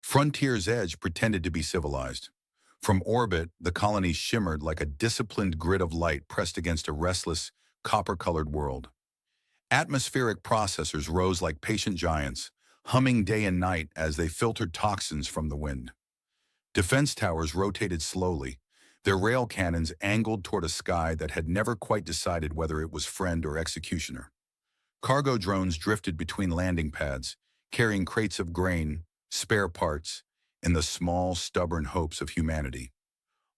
Frontier's edge pretended to be civilized. From orbit, the colony shimmered like a disciplined grid of light pressed against a restless, copper-colored world. Atmospheric processors rose like patient giants, humming day and night as they filtered toxins from the wind. Defense towers rotated slowly, their rail cannons angled toward a sky that had never quite decided whether it was friend or executioner. Cargo drones drifted between landing pads, carrying crates of grain, spare parts, and the small, stubborn hopes of humanity.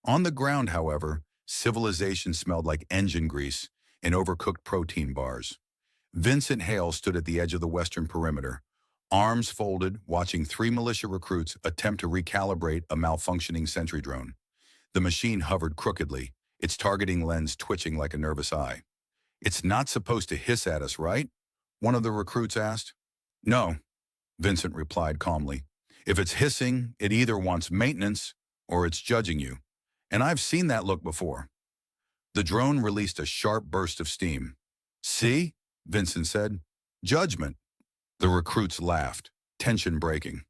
On the ground, however, civilization smelled like engine grease and overcooked protein bars. Vincent Hale stood at the edge of the western perimeter, arms folded, watching three militia recruits attempt to recalibrate a malfunctioning sentry drone. The machine hovered crookedly, its targeting lens twitching like a nervous eye. "It's not supposed to hiss at us, right?" one of the recruits asked. "No," Vincent replied calmly. "If it's hissing, it either wants maintenance or it's judging you. And I've seen that look before." The drone released a sharp burst of steam. "See?" Vincent said. "Judgment." The recruits laughed, tension breaking.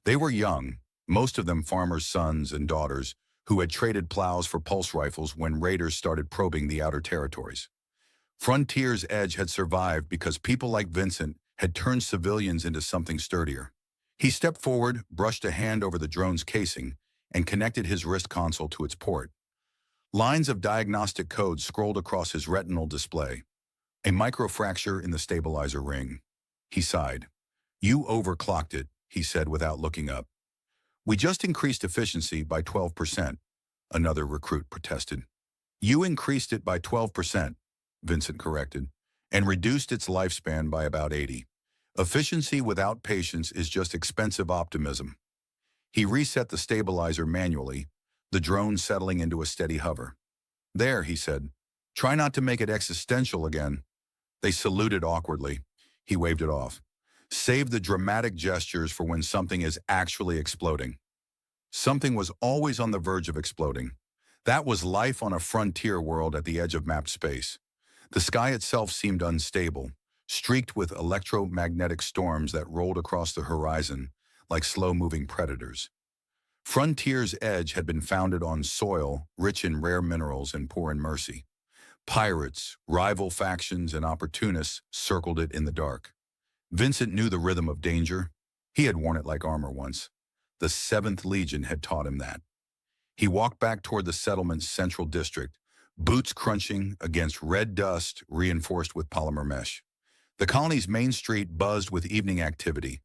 They were young, most of them farmers' sons and daughters, who had traded plows for pulse rifles when raiders started probing the outer territories. Frontier's edge had survived because people like Vincent had turned civilians into something sturdier. He stepped forward, brushed a hand over the drone's casing, and connected his wrist console to its port. Lines of diagnostic code scrolled across his retinal display. A microfracture in the stabilizer ring. He sighed. "You overclocked it," he said without looking up. "We just increased efficiency by 12%, another recruit protested. "You increased it by 12%, Vincent corrected, "and reduced its lifespan by about 80. Efficiency without patience is just expensive optimism." He reset the stabilizer manually, the drone settling into a steady hover. "There," he said. "Try not to make it existential again." They saluted awkwardly. He waved it off. "Save the dramatic gestures for when something is actually exploding." Something was always on the verge of exploding. That was life on a frontier world at the edge of mapped space. The sky itself seemed unstable, streaked with electromagnetic storms that rolled across the horizon like slow-moving predators. Frontier's edge had been founded on soil rich in rare minerals and poor in mercy. Pirates, rival factions, and opportunists circled it in the dark. Vincent knew the rhythm of danger. He had worn it like armor once. The 7th Legion had taught him that. He walked back toward the settlement's central district, boots crunching against red dust reinforced with polymer mesh. The colony's main street buzzed with evening activity.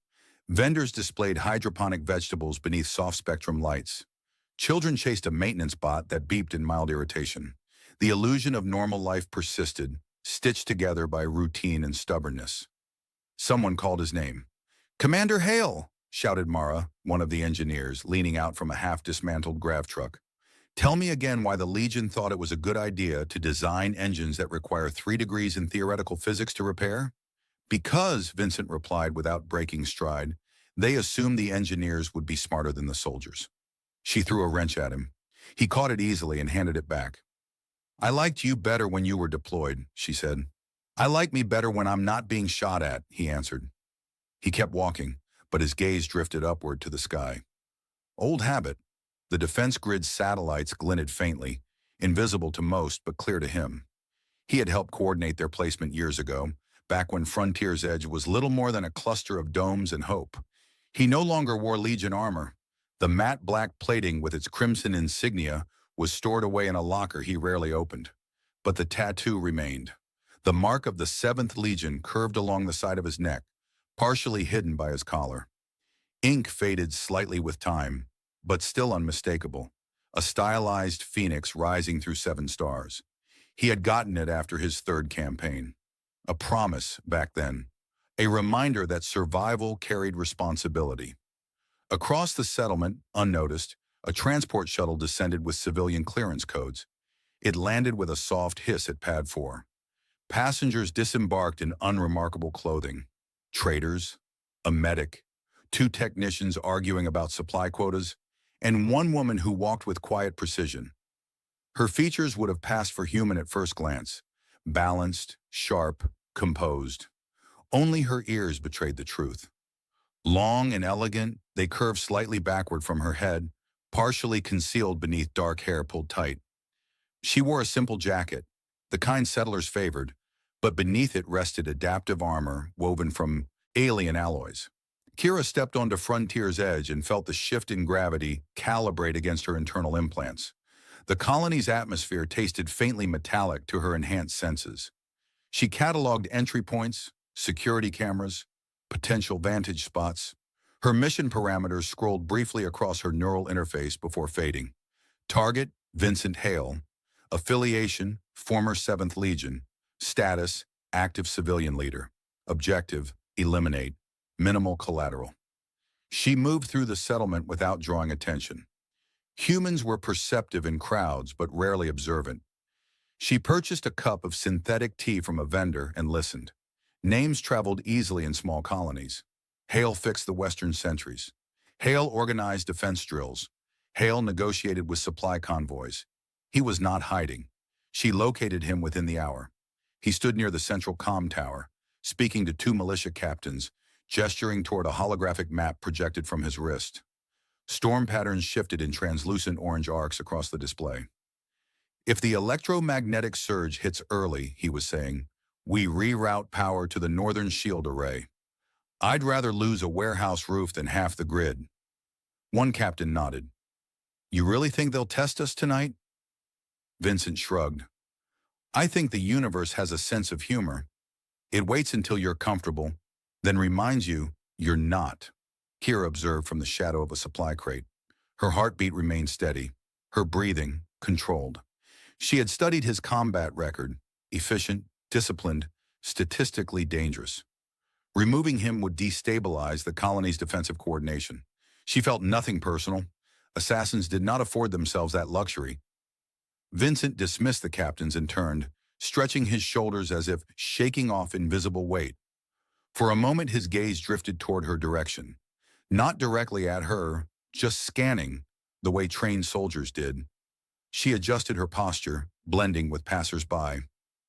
Vendors displayed hydroponic vegetables beneath soft-spectrum lights. Children chased a maintenance bot that beeped in mild irritation. The illusion of normal life persisted, stitched together by routine and stubbornness. Someone called his name. "Commander Hale!" shouted Mara, one of the engineers, leaning out from a half-dismantled grav truck. "Tell me again why the Legion thought it was a good idea to design engines that require 3 degrees in theoretical physics to repair?" "Because," Vincent replied without breaking stride, "they assumed the engineers would be smarter than the soldiers." She threw a wrench at him. He caught it easily and handed it back. "I liked you better when you were deployed," she said. "I like me better when I'm not being shot at," he answered. He kept walking, but his gaze drifted upward to the sky. Old habit. The defense grid's satellites glinted faintly, invisible to most but clear to him. He had helped coordinate their placement years ago, back when Frontier's Edge was little more than a cluster of domes and hope. He no longer wore Legion armor. The matte black plating with its crimson insignia was stored away in a locker he rarely opened. But the tattoo remained. The mark of the 7th Legion curved along the side of his neck, partially hidden by his collar. Ink faded slightly with time, but still unmistakable. A stylized phoenix rising through 7 stars. He had gotten it after his 3rd campaign. A promise back then. A reminder that survival carried responsibility. Across the settlement, unnoticed, a transport shuttle descended with civilian clearance codes. It landed with a soft hiss at Pad 4. Passengers disembarked in unremarkable clothing. Traders, a medic, 2 technicians arguing about supply quotas, and 1 woman who walked with quiet precision. Her features would have passed for human at first glance. Balanced, sharp, composed. Only her ears betrayed the truth. Long and elegant, they curved slightly backward from her head, partially concealed beneath dark hair pulled tight. She wore a simple jacket, the kind settlers favored, but beneath it rested adaptive armor woven from alien alloys. Kira stepped onto Frontier's edge and felt the shift in gravity calibrate against her internal implants. The colony's atmosphere tasted faintly metallic to her enhanced senses. She cataloged entry points, security cameras, potential vantage spots. Her mission parameters scrolled briefly across her neural interface before fading. Target, Vincent Hale. Affiliation, former 7th Legion. Status, active civilian leader. Objective, eliminate. Minimal collateral. She moved through the settlement without drawing attention. Humans were perceptive in crowds, but rarely observant. She purchased a cup of synthetic tea from a vendor and listened. Names traveled easily in small colonies. Hale fixed the Western sentries. Hale organized defense drills. Hale negotiated with supply convoys. He was not hiding. She located him within the hour. He stood near the central comm tower, speaking to 2 militia captains, gesturing toward a holographic map projected from his wrist. Storm patterns shifted in translucent orange arcs across the display. If the electromagnetic surge hits early, he was saying, we reroute power to the northern shield array. I'd rather lose a warehouse roof than half the grid. One captain nodded. You really think they'll test us tonight? Vincent shrugged. I think the universe has a sense of humor. It waits until you're comfortable, then reminds you you're not. Kira observed from the shadow of a supply crate. Her heartbeat remained steady, her breathing controlled. She had studied his combat record, efficient, disciplined, statistically dangerous. Removing him would destabilize the colony's defensive coordination. She felt nothing personal. Assassins did not afford themselves that luxury. Vincent dismissed the captains and turned, stretching his shoulders as if shaking off invisible weight. For a moment his gaze drifted toward her direction. Not directly at her, just scanning, the way trained soldiers did. She adjusted her posture, blending with passers-by.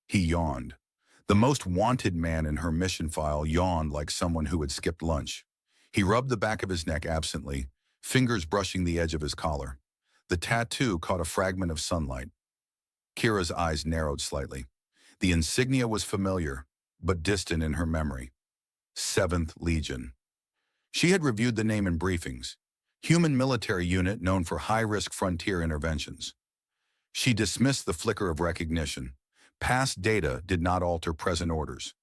He yawned. The most wanted man in her mission file yawned like someone who had skipped lunch. He rubbed the back of his neck absently, fingers brushing the edge of his collar. The tattoo caught a fragment of sunlight. Kira's eyes narrowed slightly. The insignia was familiar, but distant in her memory. 7th Legion. She had reviewed the name in briefings. Human military unit known for high-risk frontier interventions. She dismissed the flicker of recognition. Past data did not alter present orders.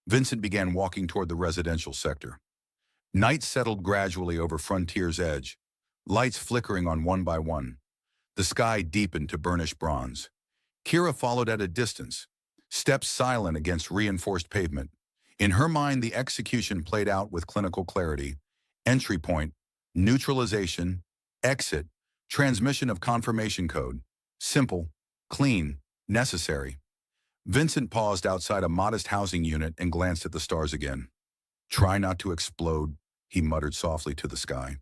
Vincent began walking toward the residential sector. Night settled gradually over Frontier's edge, lights flickering on one by one. The sky deepened to burnished bronze. Kira followed at a distance, steps silent against reinforced pavement. In her mind, the execution played out with clinical clarity. Entry point, neutralization, exit, transmission of confirmation code. Simple, clean, necessary. Vincent paused outside a modest housing unit and glanced at the stars again. Try not to explode, he muttered softly to the sky.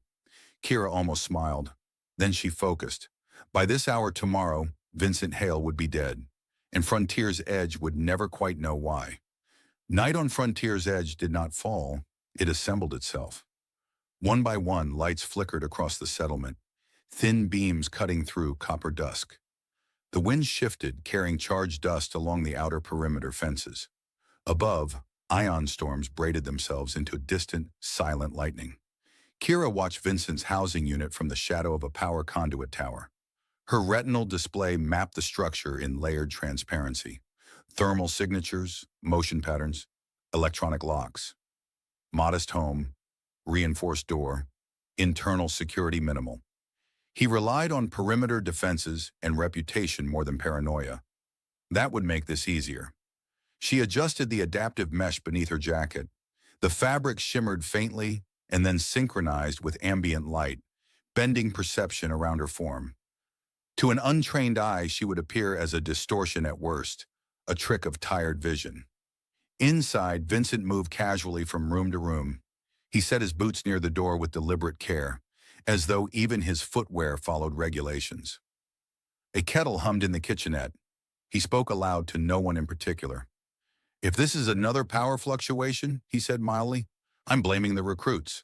Kira almost smiled. Then she focused. By this hour tomorrow, Vincent Hale would be dead, and Frontier's Edge would never quite know why. Night on Frontier's Edge did not fall, it assembled itself. One by one, lights flickered across the settlement, thin beams cutting through copper dusk. The wind shifted, carrying charged dust along the outer perimeter fences. Above, ion storms braided themselves into distant, silent lightning. Kira watched Vincent's housing unit from the shadow of a power conduit tower. Her retinal display mapped the structure in layered transparency. Thermal signatures, motion patterns, electronic locks. Modest home, reinforced door, internal security minimal. He relied on perimeter defenses and reputation more than paranoia. That would make this easier. She adjusted the adaptive mesh beneath her jacket. The fabric shimmered faintly and then synchronized with ambient light, bending perception around her form. To an untrained eye, she would appear as a distortion at worst, a trick of tired vision. Inside, Vincent moved casually from room to room. He set his boots near the door with deliberate care, as though even his footwear followed regulations. A kettle hummed in the kitchenette. He spoke aloud to no one in particular. If this is another power fluctuation, he said mildly, I'm blaming the recruits.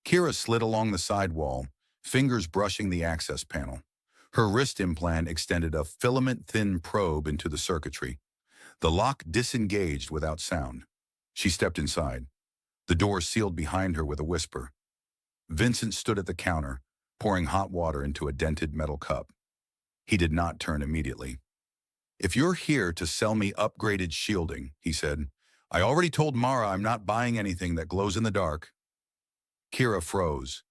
Kira slid along the side wall, fingers brushing the access panel. Her wrist implant extended a filament-thin probe into the circuitry. The lock disengaged without sound. She stepped inside. The door sealed behind her with a whisper. Vincent stood at the counter, pouring hot water into a dented metal cup. He did not turn immediately. "If you're here to sell me upgraded shielding," he said, "I already told Mara I'm not buying anything that glows in the dark." Kira froze,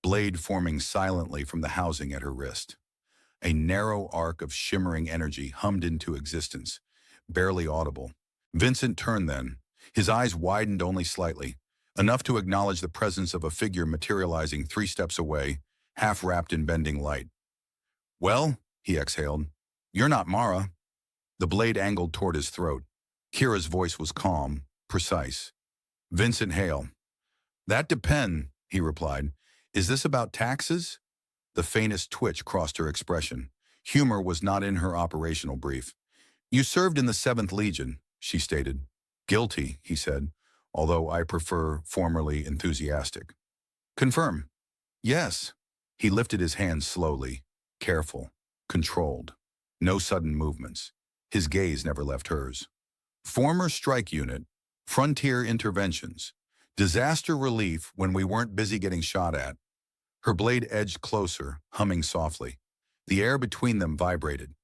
blade forming silently from the housing at her wrist. A narrow arc of shimmering energy hummed into existence, barely audible. Vincent turned then. His eyes widened only slightly, enough to acknowledge the presence of a figure materializing 3 steps away, half wrapped in bending light. "Well," he exhaled, "you're not Mara." The blade angled toward his throat. Kira's voice was calm, precise. "Vincent Hale." "That depends," he replied. "Is this about taxes?" The faintest twitch crossed her expression. Humor was not in her operational brief. "You served in the 7th Legion," she stated. "Guilty," he said, "although I prefer formerly enthusiastic." "Confirm." "Yes." He lifted his hands slowly, careful, controlled. No sudden movements. His gaze never left hers. "Former strike unit, frontier interventions, disaster relief when we weren't busy getting shot at." Her blade edged closer, humming softly. The air between them vibrated.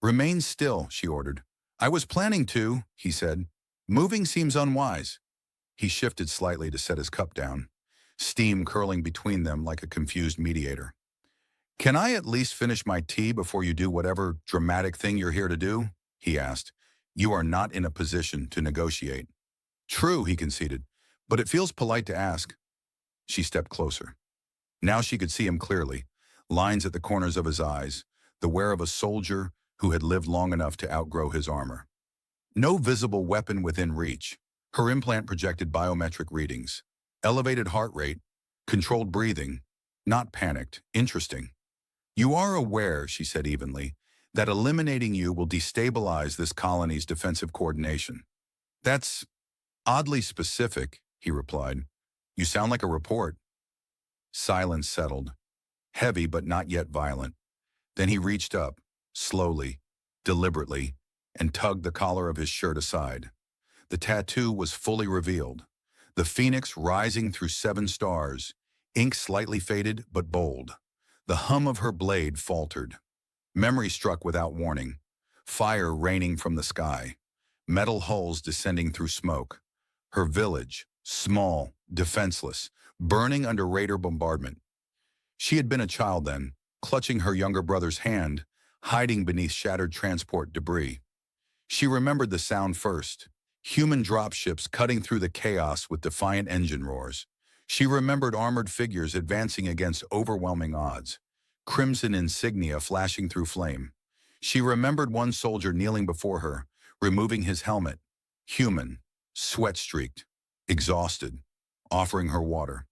"Remain still," she ordered. "I was planning to," he said. "Moving seems unwise." He shifted slightly to set his cup down, steam curling between them like a confused mediator. "Can I at least finish my tea before you do whatever dramatic thing you're here to do?" he asked. "You are not in a position to negotiate." "True," he conceded, "but it feels polite to ask." She stepped closer. Now she could see him clearly, lines at the corners of his eyes, the wear of a soldier who had lived long enough to outgrow his armor. No visible weapon within reach. Her implant projected biometric readings. Elevated heart rate, controlled breathing, not panicked, interesting. "You are aware," she said evenly, "that eliminating you will destabilize this colony's defensive coordination." "That's oddly specific," he replied. "You sound like a report." Silence settled, heavy but not yet violent. Then he reached up, slowly, deliberately, and tugged the collar of his shirt aside. The tattoo was fully revealed. The phoenix rising through 7 stars, ink slightly faded but bold. The hum of her blade faltered. Memory struck without warning. Fire raining from the sky. Metal hulls descending through smoke. Her village, small, defenseless, burning under raider bombardment. She had been a child then, clutching her younger brother's hand, hiding beneath shattered transport debris. She remembered the sound first. Human dropships cutting through the chaos with defiant engine roars. She remembered armored figures advancing against overwhelming odds. Crimson insignia flashing through flame. She remembered one soldier kneeling before her, removing his helmet. Human, sweat-streaked, exhausted, offering her water.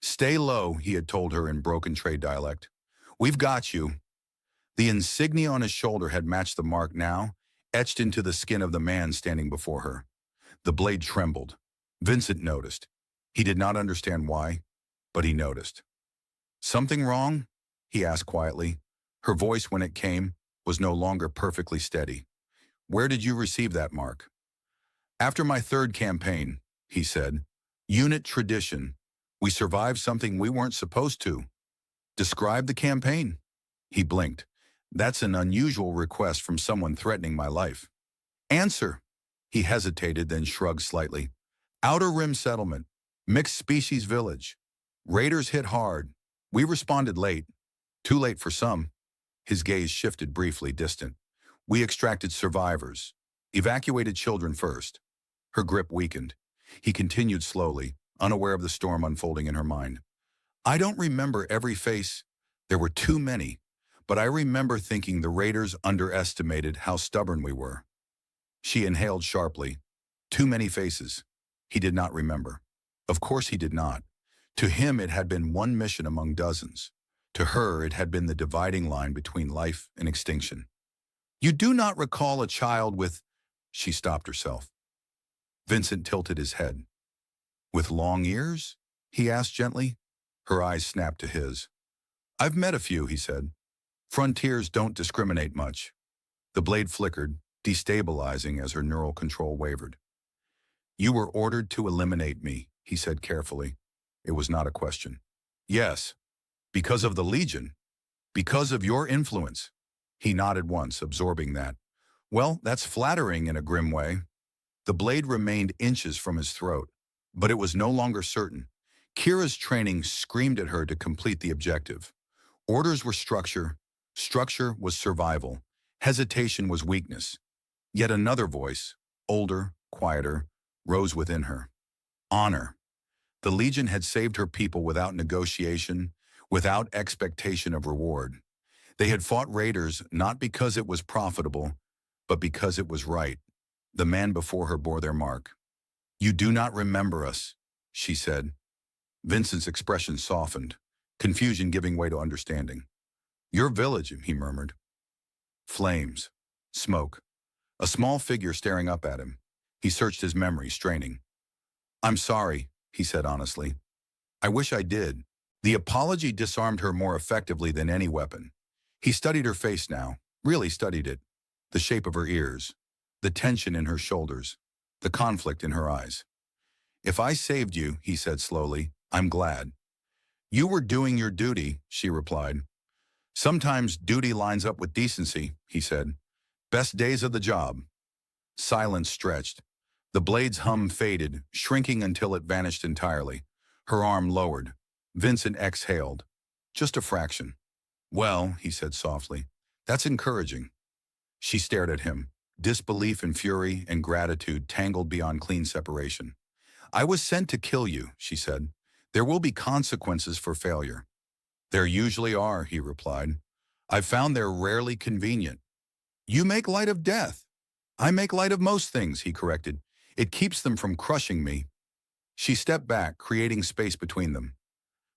"Stay low," he had told her in broken trade dialect. "We've got you." The insignia on his shoulder had matched the mark now, etched into the skin of the man standing before her. The blade trembled. Vincent noticed. He did not understand why, but he noticed. "Something wrong?" he asked quietly. Her voice, when it came, was no longer perfectly steady. "Where did you receive that mark?" "After my 3rd campaign," he said. "Unit tradition. We survived something we weren't supposed to." "Describe the campaign." He blinked. "That's an unusual request from someone threatening my life." "Answer." He hesitated, then shrugged slightly. "Outer Rim Settlement. Mixed species village. Raiders hit hard. We responded late. Too late for some." His gaze shifted briefly, distant. "We extracted survivors. Evacuated children first." Her grip weakened. He continued slowly, unaware of the storm unfolding in her mind. "I don't remember every face. There were too many. But I remember thinking the raiders underestimated how stubborn we were." She inhaled sharply. Too many faces. He did not remember. Of course he did not. To him it had been one mission among dozens. To her it had been the dividing line between life and extinction. "You do not recall a child with—" She stopped herself. Vincent tilted his head. With long ears? He asked gently. Her eyes snapped to his. I've met a few, he said. Frontiers don't discriminate much. The blade flickered, destabilizing as her neural control wavered. You were ordered to eliminate me, he said carefully. It was not a question. Yes, because of the Legion. Because of your influence. He nodded once, absorbing that. Well, that's flattering in a grim way. The blade remained inches from his throat, but it was no longer certain. Kira's training screamed at her to complete the objective. Orders were structure, structure was survival, hesitation was weakness. Yet another voice, older, quieter, rose within her. Honor. The Legion had saved her people without negotiation, without expectation of reward. They had fought raiders not because it was profitable, but because it was right. The man before her bore their mark. You do not remember us, she said. Vincent's expression softened, confusion giving way to understanding. Your village, he murmured. Flames. Smoke. A small figure staring up at him. He searched his memory, straining. I'm sorry, he said honestly. I wish I did. The apology disarmed her more effectively than any weapon. He studied her face now, really studied it. The shape of her ears, the tension in her shoulders, the conflict in her eyes. If I saved you, he said slowly, I'm glad. You were doing your duty, she replied. Sometimes duty lines up with decency, he said. Best days of the job. Silence stretched. The blade's hum faded, shrinking until it vanished entirely. Her arm lowered. Vincent exhaled. Just a fraction. Well, he said softly, that's encouraging. She stared at him, disbelief and fury and gratitude tangled beyond clean separation. I was sent to kill you, she said. There will be consequences for failure. There usually are, he replied. I've found they're rarely convenient. You make light of death. I make light of most things, he corrected. It keeps them from crushing me. She stepped back, creating space between them.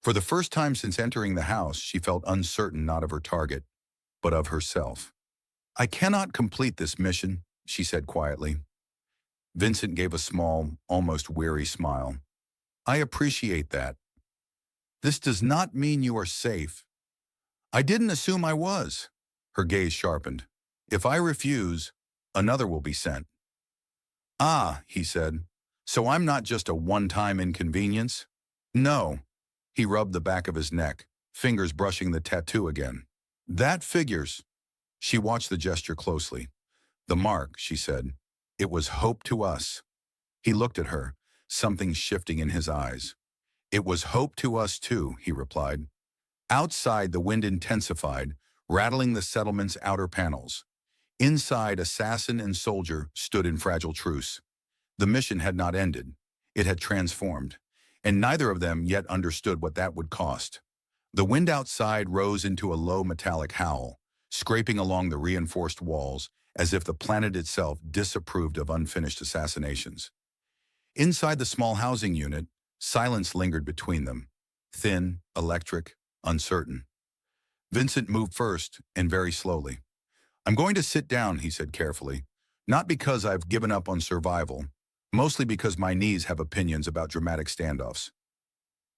For the first time since entering the house, she felt uncertain not of her target, but of herself. I cannot complete this mission, she said quietly. Vincent gave a small, almost weary smile. I appreciate that. This does not mean you are safe. I didn't assume I was. Her gaze sharpened. If I refuse, another will be sent. Ah, he said. So I'm not just a one-time inconvenience? No. He rubbed the back of his neck, fingers brushing the tattoo again. That figures. She watched the gesture closely. The mark, she said. It was hope to us. He looked at her, something shifting in his eyes. It was hope to us too, he replied. Outside, the wind intensified, rattling the settlement's outer panels. Inside, assassin and soldier stood in fragile truce. The mission had not ended. It had transformed, and neither of them yet understood what that would cost. The wind outside rose into a low metallic howl, scraping along the reinforced walls as if the planet itself disapproved of unfinished assassinations. Inside the small housing unit, silence lingered between them, thin, electric, uncertain. Vincent moved first, and very slowly. I'm going to sit down, he said carefully, not because I've given up on survival, mostly because my knees have opinions about dramatic standoffs.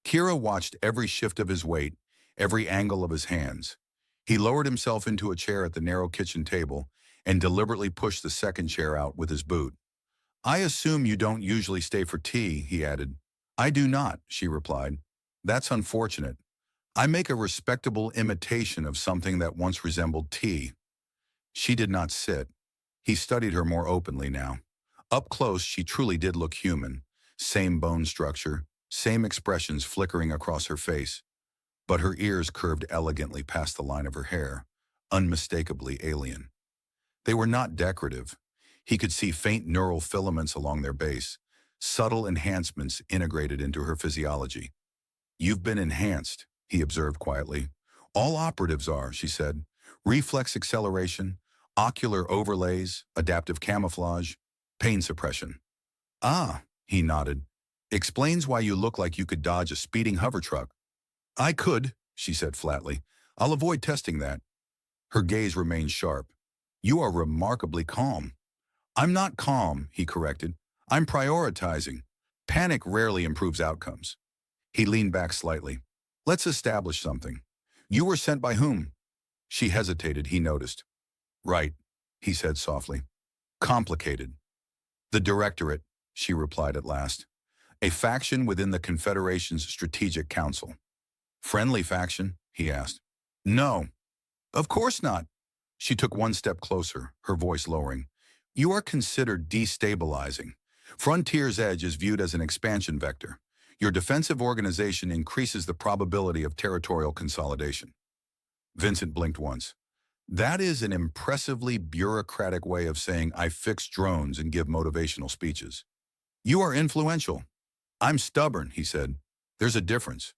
Kira watched every shift of his weight, every angle of his hands. He lowered himself into a chair at the narrow kitchen table and deliberately pushed the second chair out with his boot. I assume you don't usually stay for tea, he added. I do not, she replied. That's unfortunate. I make a respectable imitation of something that once resembled tea. She did not sit. He studied her more openly now. Up close, she truly did look human. Same bone structure, same expressions flickering across her face. But her ears curved elegantly past the line of her hair, unmistakably alien. They were not decorative. He could see faint neural filaments along their base, subtle enhancements integrated into her physiology. You've been enhanced, he observed quietly. All operatives are, she said. Reflex acceleration, ocular overlays, adaptive camouflage, pain suppression. Ah, he nodded. Explains why you look like you could dodge a speeding hover truck. I could, she said flatly. I'll avoid testing that. Her gaze remained sharp. You are remarkably calm. I'm not calm, he corrected. I'm prioritizing. Panic rarely improves outcomes. He leaned back slightly. Let's establish something. You were sent by whom? She hesitated, he noticed. Right, he said softly. Complicated. The Directorate, she replied at last. A faction within the Confederation's Strategic Council. Friendly faction? He asked. No. Of course not. She took one step closer, her voice lowering. You are considered destabilizing. Frontier's Edge is viewed as an expansion vector. Your defensive organization increases the probability of territorial consolidation. Vincent blinked once. That is an impressively bureaucratic way of saying I fix drones and give motivational speeches. You are influential. I'm stubborn, he said. There's a difference.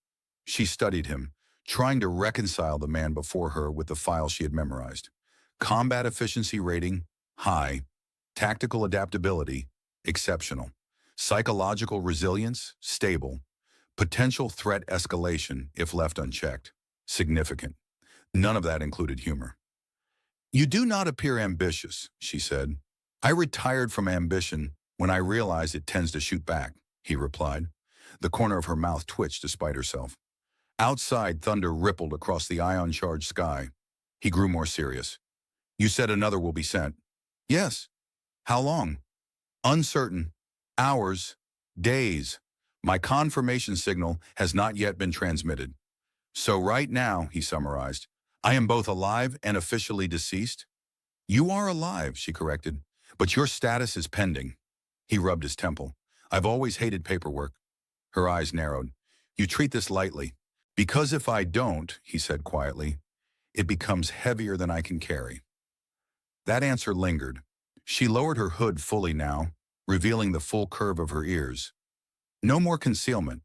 She studied him, trying to reconcile the man before her with the file she had memorized. Combat efficiency rating, high. Tactical adaptability, exceptional. Psychological resilience, stable. Potential threat escalation, if left unchecked, significant. None of that included humor. You do not appear ambitious, she said. I retired from ambition when I realized it tends to shoot back, he replied. The corner of her mouth twitched despite herself. Outside, thunder rippled across the ion-charged sky. He grew more serious. You said another will be sent. Yes. How long? Uncertain. Hours. Days. My confirmation signal has not yet been transmitted. So right now, he summarized, I am both alive and officially deceased. You are alive, she corrected, but your status is pending. He rubbed his temple. I've always hated paperwork. Her eyes narrowed. You treat this lightly. Because if I don't, he said quietly, it becomes heavier than I can carry. That answer lingered. She lowered her hood fully now, revealing the full curve of her ears. No more concealment.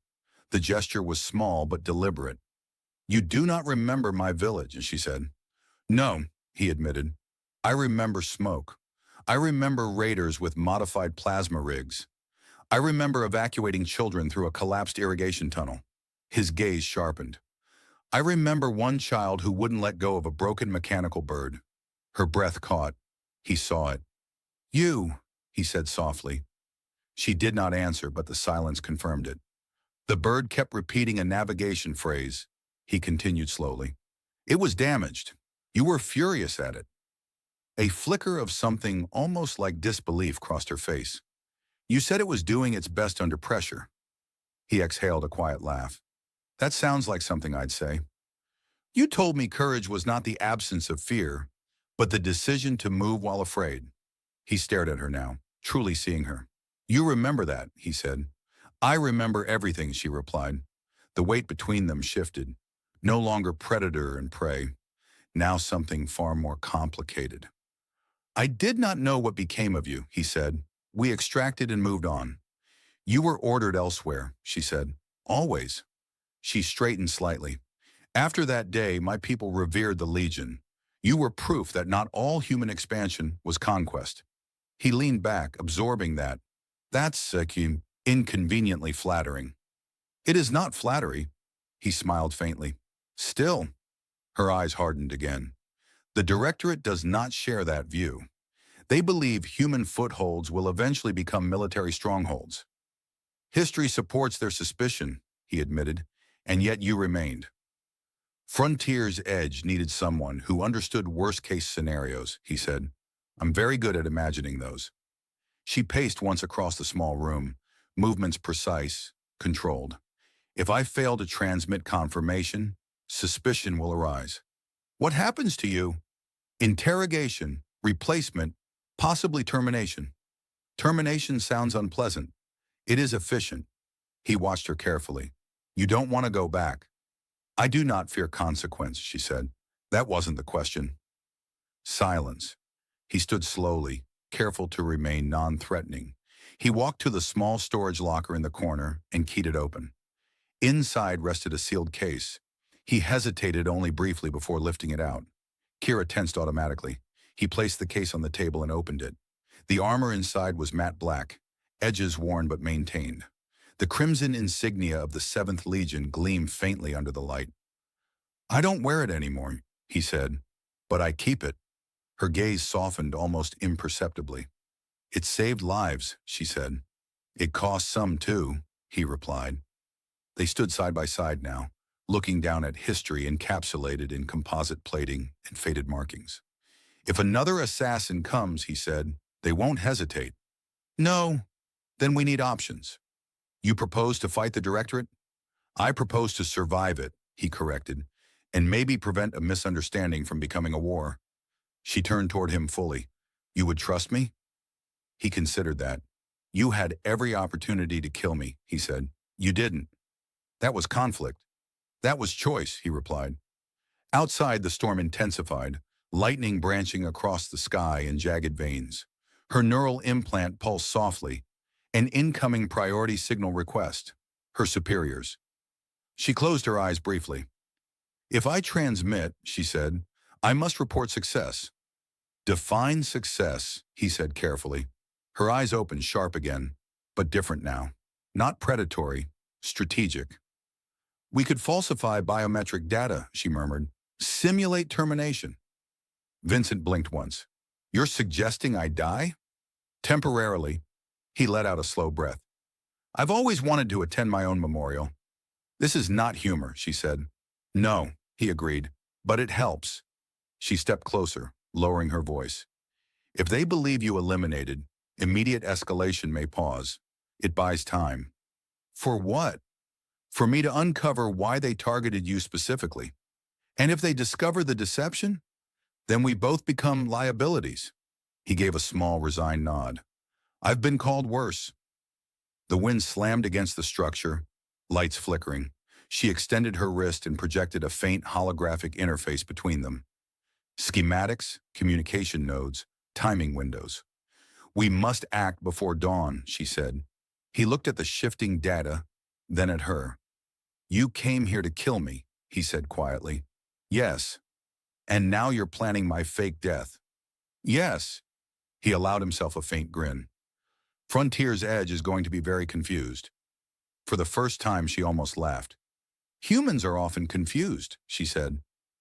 The gesture was small but deliberate. You do not remember my village, she said. No, he admitted. I remember smoke. I remember raiders with modified plasma rigs. I remember evacuating children through a collapsed irrigation tunnel. His gaze sharpened. I remember one child who wouldn't let go of a broken mechanical bird. Her breath caught. He saw it. You, he said softly. She did not answer, but the silence confirmed it. The bird kept repeating a navigation phrase. He continued slowly. It was damaged. You were furious at it. A flicker of something almost like disbelief crossed her face. You said it was doing its best under pressure. He exhaled a quiet laugh. That sounds like something I'd say. You told me courage was not the absence of fear, but the decision to move while afraid. He stared at her now, truly seeing her. You remember that, he said. I remember everything, she replied. The weight between them shifted. No longer predator and prey. Now something far more complicated. I did not know what became of you, he said. We extracted and moved on. You were ordered elsewhere, she said. Always. She straightened slightly. After that day, my people revered the Legion. You were proof that not all human expansion was conquest. He leaned back, absorbing that. That's inconveniently flattering. It is not flattery. He smiled faintly. Still, her eyes hardened again. The Directorate does not share that view. They believe human footholds will eventually become military strongholds. History supports their suspicion, he admitted, and yet you remained. Frontier's Edge needed someone who understood worst-case scenarios, he said. I'm very good at imagining those. She paced once across the small room, movements precise, controlled. If I fail to transmit confirmation, suspicion will arise. What happens to you? Interrogation, replacement, possibly termination. Termination sounds unpleasant. It is efficient. He watched her carefully. You don't want to go back. I do not fear consequence, she said. That wasn't the question. Silence. He stood slowly, careful to remain non-threatening. He walked to the small storage locker in the corner and keyed it open. Inside rested a sealed case. He hesitated only briefly before lifting it out. Kira tensed automatically. He placed the case on the table and opened it. The armor inside was matte black, edges worn but maintained. The crimson insignia of the 7th Legion gleamed faintly under the light. I don't wear it anymore, he said, but I keep it. Her gaze softened almost imperceptibly. It saved lives, she said. It costs some too, he replied. They stood side by side now, looking down at history encapsulated in composite plating and faded markings. If another assassin comes, he said, they won't hesitate. No, then we need options. You propose to fight the Directorate? I propose to survive it, he corrected, and maybe prevent a misunderstanding from becoming a war. She turned toward him fully. You would trust me? He considered that. You had every opportunity to kill me, he said. You didn't. That was conflict. That was choice, he replied. Outside, the storm intensified, lightning branching across the sky in jagged veins. Her neural implant pulsed softly, an incoming priority signal request. Her superiors. She closed her eyes briefly. If I transmit, she said, I must report success. Define success, he said carefully. Her eyes opened sharp again, but different now. Not predatory, strategic. We could falsify biometric data, she murmured. Simulate termination. Vincent blinked once. You're suggesting I die? Temporarily. He let out a slow breath. I've always wanted to attend my own memorial. This is not humor, she said. No, he agreed, but it helps. She stepped closer, lowering her voice. If they believe you eliminated, immediate escalation may pause. It buys time. For what? For me to uncover why they targeted you specifically. And if they discover the deception, then we both become liabilities. He gave a small, resigned nod. I've been called worse. The wind slammed against the structure, lights flickering. She extended her wrist and projected a faint holographic interface between them. Schematics, communication nodes, timing windows. We must act before dawn, she said. He looked at the shifting data, then at her. You came here to kill me, he said quietly. Yes. And now you're planning my fake death. Yes. He allowed himself a faint grin. Frontier's Edge is going to be very confused. For the first time, she almost laughed. Humans are often confused, she said.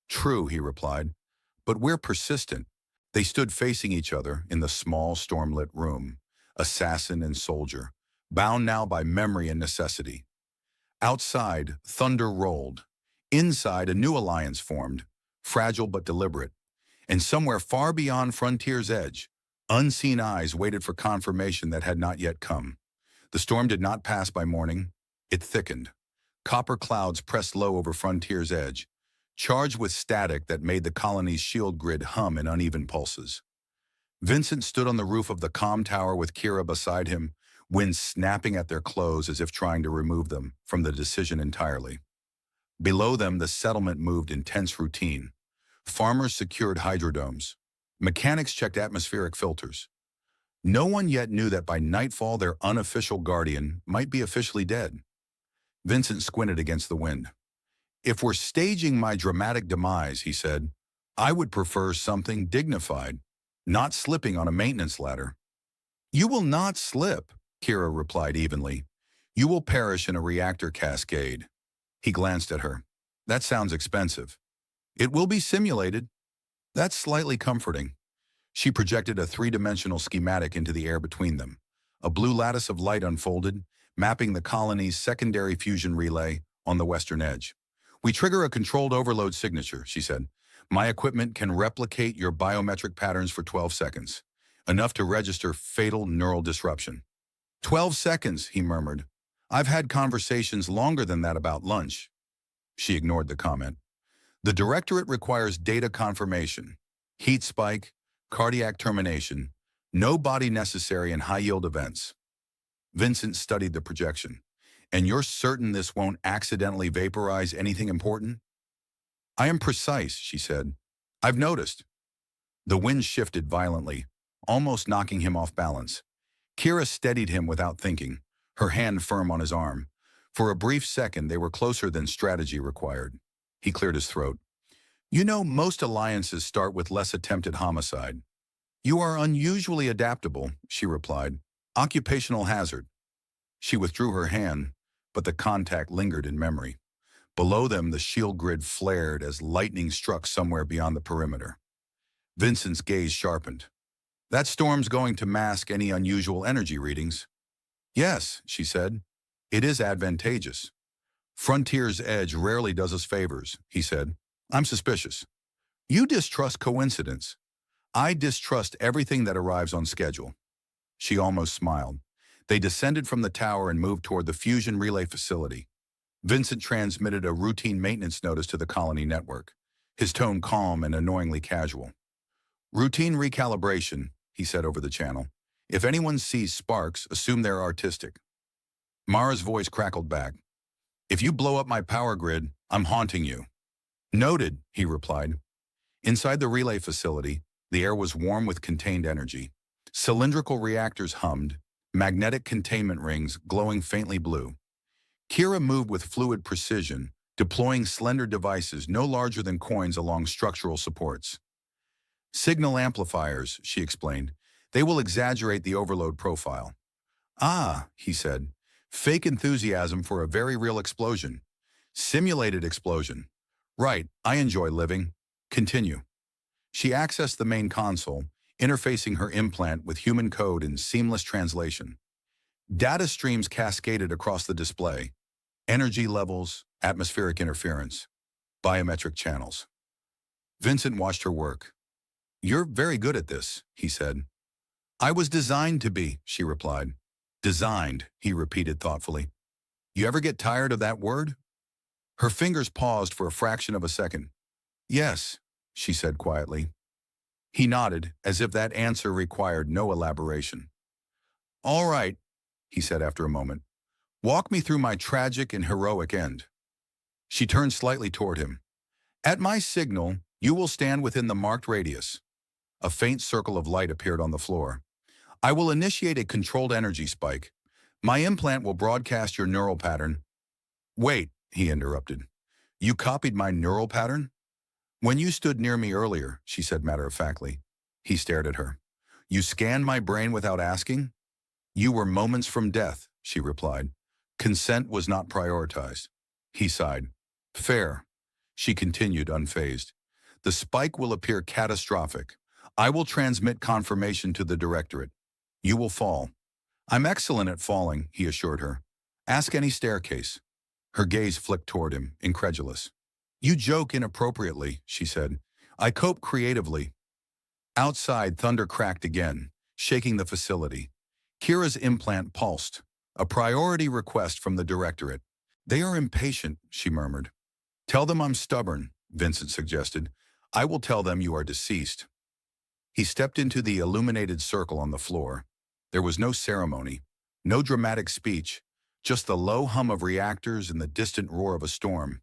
True, he replied. But we're persistent. They stood facing each other in the small, storm-lit room, assassin and soldier, bound now by memory and necessity. Outside, thunder rolled. Inside, a new alliance formed, fragile but deliberate. And somewhere far beyond Frontier's Edge, unseen eyes waited for confirmation that had not yet come. The storm did not pass by morning. It thickened. Copper clouds pressed low over Frontier's Edge, charged with static that made the colony's shield grid hum in uneven pulses. Vincent stood on the roof of the comm tower with Kira beside him, wind snapping at their clothes as if trying to remove them from the decision entirely. Below them, the settlement moved in tense routine. Farmers secured hydrodomes. Mechanics checked atmospheric filters. No one yet knew that by nightfall their unofficial guardian might be officially dead. Vincent squinted against the wind. If we're staging my dramatic demise, he said, I would prefer something dignified, not slipping on a maintenance ladder. You will not slip, Kira replied evenly. You will perish in a reactor cascade. He glanced at her. That sounds expensive. It will be simulated. That's slightly comforting. She projected a three-dimensional schematic into the air between them. A blue lattice of light unfolded, mapping the colony's secondary fusion relay on the western edge. We trigger a controlled overload signature, she said. My equipment can replicate your biometric patterns for 12 seconds, enough to register fatal neural disruption. 12 seconds, he murmured. I've had conversations longer than that about lunch. She ignored the comment. The Directorate requires data confirmation, heat spike, cardiac termination, no body necessary in high-yield events. Vincent studied the projection. And you're certain this won't accidentally vaporize anything important? I am precise, she said. I've noticed. The wind shifted violently, almost knocking him off balance. Kira steadied him without thinking, her hand firm on his arm. For a brief second, they were closer than strategy required. He cleared his throat. You know, most alliances start with less attempted homicide. You are unusually adaptable, she replied. Occupational hazard. She withdrew her hand, but the contact lingered in memory. Below them, the shield grid flared as lightning struck somewhere beyond the perimeter. Vincent's gaze sharpened. That storm's going to mask any unusual energy readings. Yes, she said. It is advantageous. Frontier's edge rarely does us favors, he said. I'm suspicious. You distrust coincidence. I distrust everything that arrives on schedule. She almost smiled. They descended from the tower and moved toward the fusion relay facility. Vincent transmitted a routine maintenance notice to the colony network, his tone calm and annoyingly casual. Routine recalibration, he said over the channel. If anyone sees sparks, assume they're artistic. Mara's voice crackled back. If you blow up my power grid, I'm haunting you. Noted, he replied. Inside the relay facility, the air was warm with contained energy. Cylindrical reactors hummed, magnetic containment rings glowing faintly blue. Kira moved with fluid precision, deploying slender devices no larger than coins along structural supports. Signal amplifiers, she explained. They will exaggerate the overload profile. Ah, he said. Fake enthusiasm for a very real explosion. Simulated explosion. Right, I enjoy living. Continue. She accessed the main console, interfacing her implant with human code in seamless translation. Data streams cascaded across the display. Energy levels, atmospheric interference, biometric channels. Vincent watched her work. You're very good at this, he said. I was designed to be, she replied. Designed, he repeated thoughtfully. You ever get tired of that word? Her fingers paused for a fraction of a second. Yes, she said quietly. He nodded, as if that answer required no elaboration. All right, he said after a moment. Walk me through my tragic and heroic end. She turned slightly toward him. At my signal, you will stand within the marked radius. A faint circle of light appeared on the floor. I will initiate a controlled energy spike. My implant will broadcast your neural pattern. Wait, he interrupted. You copied my neural pattern? When you stood near me earlier, she said matter-of-factly. He stared at her. You scanned my brain without asking? You were moments from death, she replied. Consent was not prioritized. He sighed. Fair. She continued, unfazed. The spike will appear catastrophic. I will transmit confirmation to the Directorate. You will fall. I'm excellent at falling, he assured her. Ask any staircase. Her gaze flicked toward him, incredulous. You joke inappropriately, she said. I cope creatively. Outside, thunder cracked again, shaking the facility. Kira's implant pulsed. A priority request from the Directorate. They are impatient, she murmured. Tell them I'm stubborn, Vincent suggested. I will tell them you are deceased. He stepped into the illuminated circle on the floor. There was no ceremony, no dramatic speech, just the low hum of reactors and the distant roar of a storm.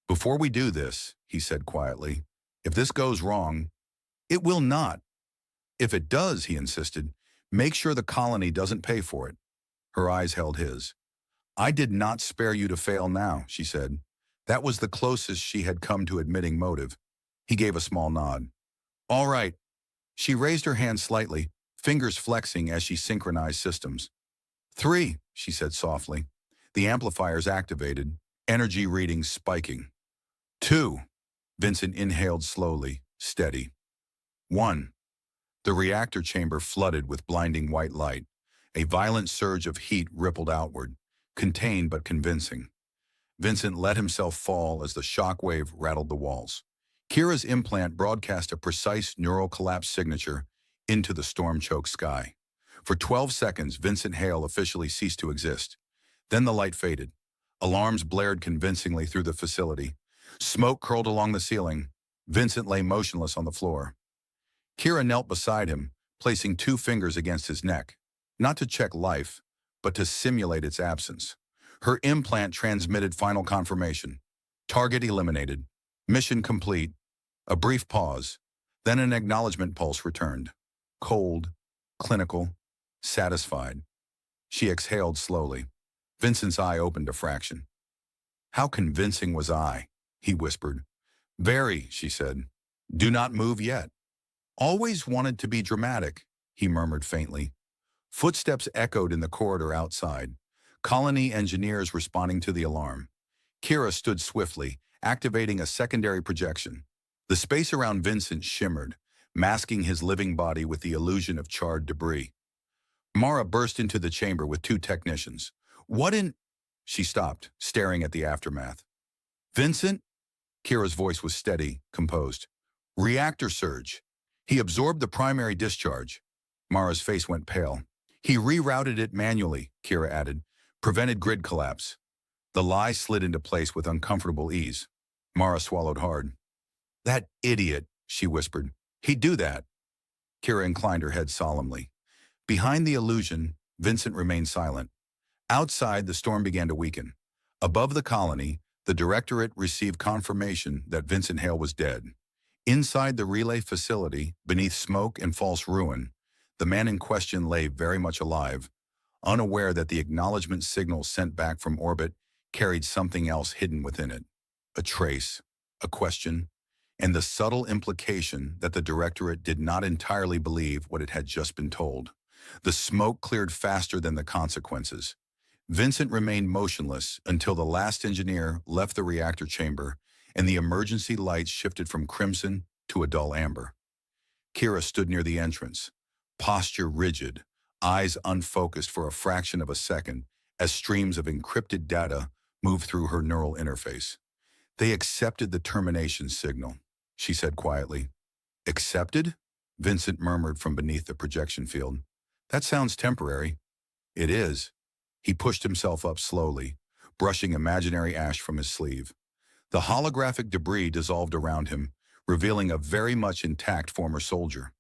Before we do this, he said quietly, if this goes wrong, it will not. If it does, he insisted, make sure the colony doesn't pay for it. Her eyes held his. I did not spare you to fail now, she said. That was the closest she had come to admitting motive. He gave a small nod. All right. She raised her hand slightly, fingers flexing as she synchronized systems. 3, she said softly. The amplifiers activated, energy readings spiking. 2, Vincent inhaled slowly, steady. 1. The reactor chamber flooded with blinding white light. A violent surge of heat rippled outward, contained but convincing. Vincent let himself fall as the shock wave rattled the walls. Kira's implant broadcast a precise neural collapse signature into the storm-choked sky. For 12 seconds, Vincent Hale officially ceased to exist. Then the light faded. Alarms blared convincingly through the facility. Smoke curled along the ceiling. Vincent lay motionless on the floor. Kira knelt beside him, placing 2 fingers against his neck, not to check life, but to simulate its absence. Her implant transmitted final confirmation. Target eliminated. Mission complete. A brief pause. Then an acknowledgement pulse returned. Cold, clinical, satisfied. She exhaled slowly. Vincent's eye opened a fraction. How convincing was I? He whispered. Very, she said. Do not move yet. Always wanted to be dramatic, he murmured faintly. Footsteps echoed in the corridor outside. Colony engineers responding to the alarm. Kira stood swiftly, activating a secondary projection. The space around Vincent shimmered, masking his living body with the illusion of charred debris. Mara burst into the chamber with two technicians. What in? She stopped, staring at the aftermath. Vincent? Kira's voice was steady, composed. Reactor surge. He absorbed the primary discharge. Mara's face went pale. He rerouted it manually, Kira added. Prevented grid collapse. The lie slid into place with uncomfortable ease. Mara swallowed hard. That idiot, she whispered. He'd do that. Kira inclined her head solemnly. Behind the illusion, Vincent remained silent. Outside, the storm began to weaken. Above the colony, the Directorate received confirmation that Vincent Hale was dead. Inside the relay facility, beneath smoke and false ruin, the man in question lay very much alive, unaware that the acknowledgement signal sent back from orbit carried something else hidden within it. A trace, a question, and the subtle implication that the Directorate did not entirely believe what it had just been told. The smoke cleared faster than the consequences. Vincent remained motionless until the last engineer left the reactor chamber and the emergency lights shifted from crimson to a dull amber. Kira stood near the entrance, posture rigid, eyes unfocused for a fraction of a second as streams of encrypted data moved through her neural interface. They accepted the termination signal, she said quietly. Accepted? Vincent murmured from beneath the projection field. That sounds temporary. It is. He pushed himself up slowly, brushing imaginary ash from his sleeve. The holographic debris dissolved around him, revealing a very much intact former soldier.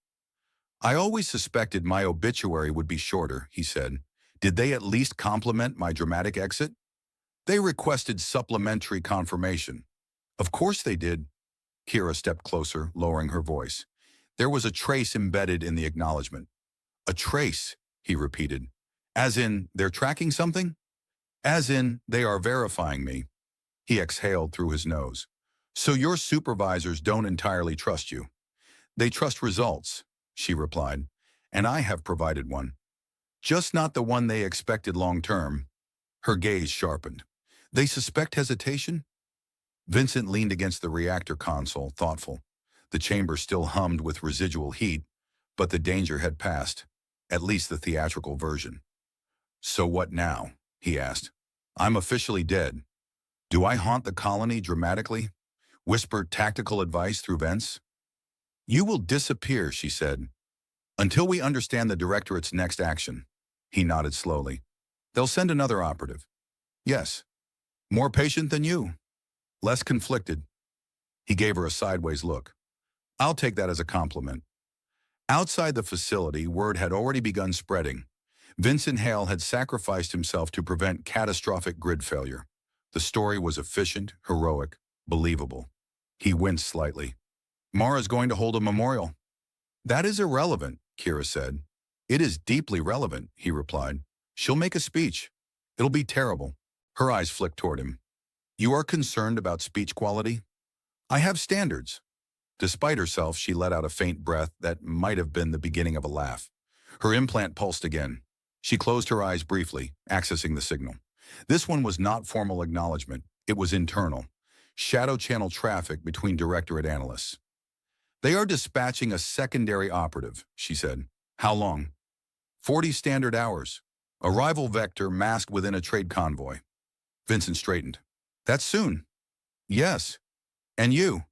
I always suspected my obituary would be shorter, he said. Did they at least compliment my dramatic exit? They requested supplementary confirmation. Of course they did. Kira stepped closer, lowering her voice. There was a trace embedded in the acknowledgement. A trace, he repeated. As in, they're tracking something? As in, they are verifying me. He exhaled through his nose. So your supervisors don't entirely trust you. They trust results, she replied, and I have provided one. Just not the one they expected long-term. Her gaze sharpened. They suspect hesitation? Vincent leaned against the reactor console, thoughtful. The chamber still hummed with residual heat, but the danger had passed, at least the theatrical version. So what now? He asked. I'm officially dead. Do I haunt the colony dramatically? Whisper tactical advice through vents? You will disappear, she said, until we understand the Directorate's next action. He nodded slowly. They'll send another operative. Yes. More patient than you. Less conflicted. He gave her a sideways look. I'll take that as a compliment. Outside the facility, word had already begun spreading. Vincent Hale had sacrificed himself to prevent catastrophic grid failure. The story was efficient, heroic, believable. He winced slightly. Mara's going to hold a memorial. That is irrelevant, Kira said. It is deeply relevant, he replied. She'll make a speech. It'll be terrible. Her eyes flicked toward him. You are concerned about speech quality? I have standards. Despite herself, she let out a faint breath that might have been the beginning of a laugh. Her implant pulsed again. She closed her eyes briefly, accessing the signal. This one was not formal acknowledgement. It was internal. Shadow channel traffic between Directorate analysts. They are dispatching a secondary operative, she said. How long? 40 standard hours. Arrival vector masked within a trade convoy. Vincent straightened. That's soon. Yes. And you?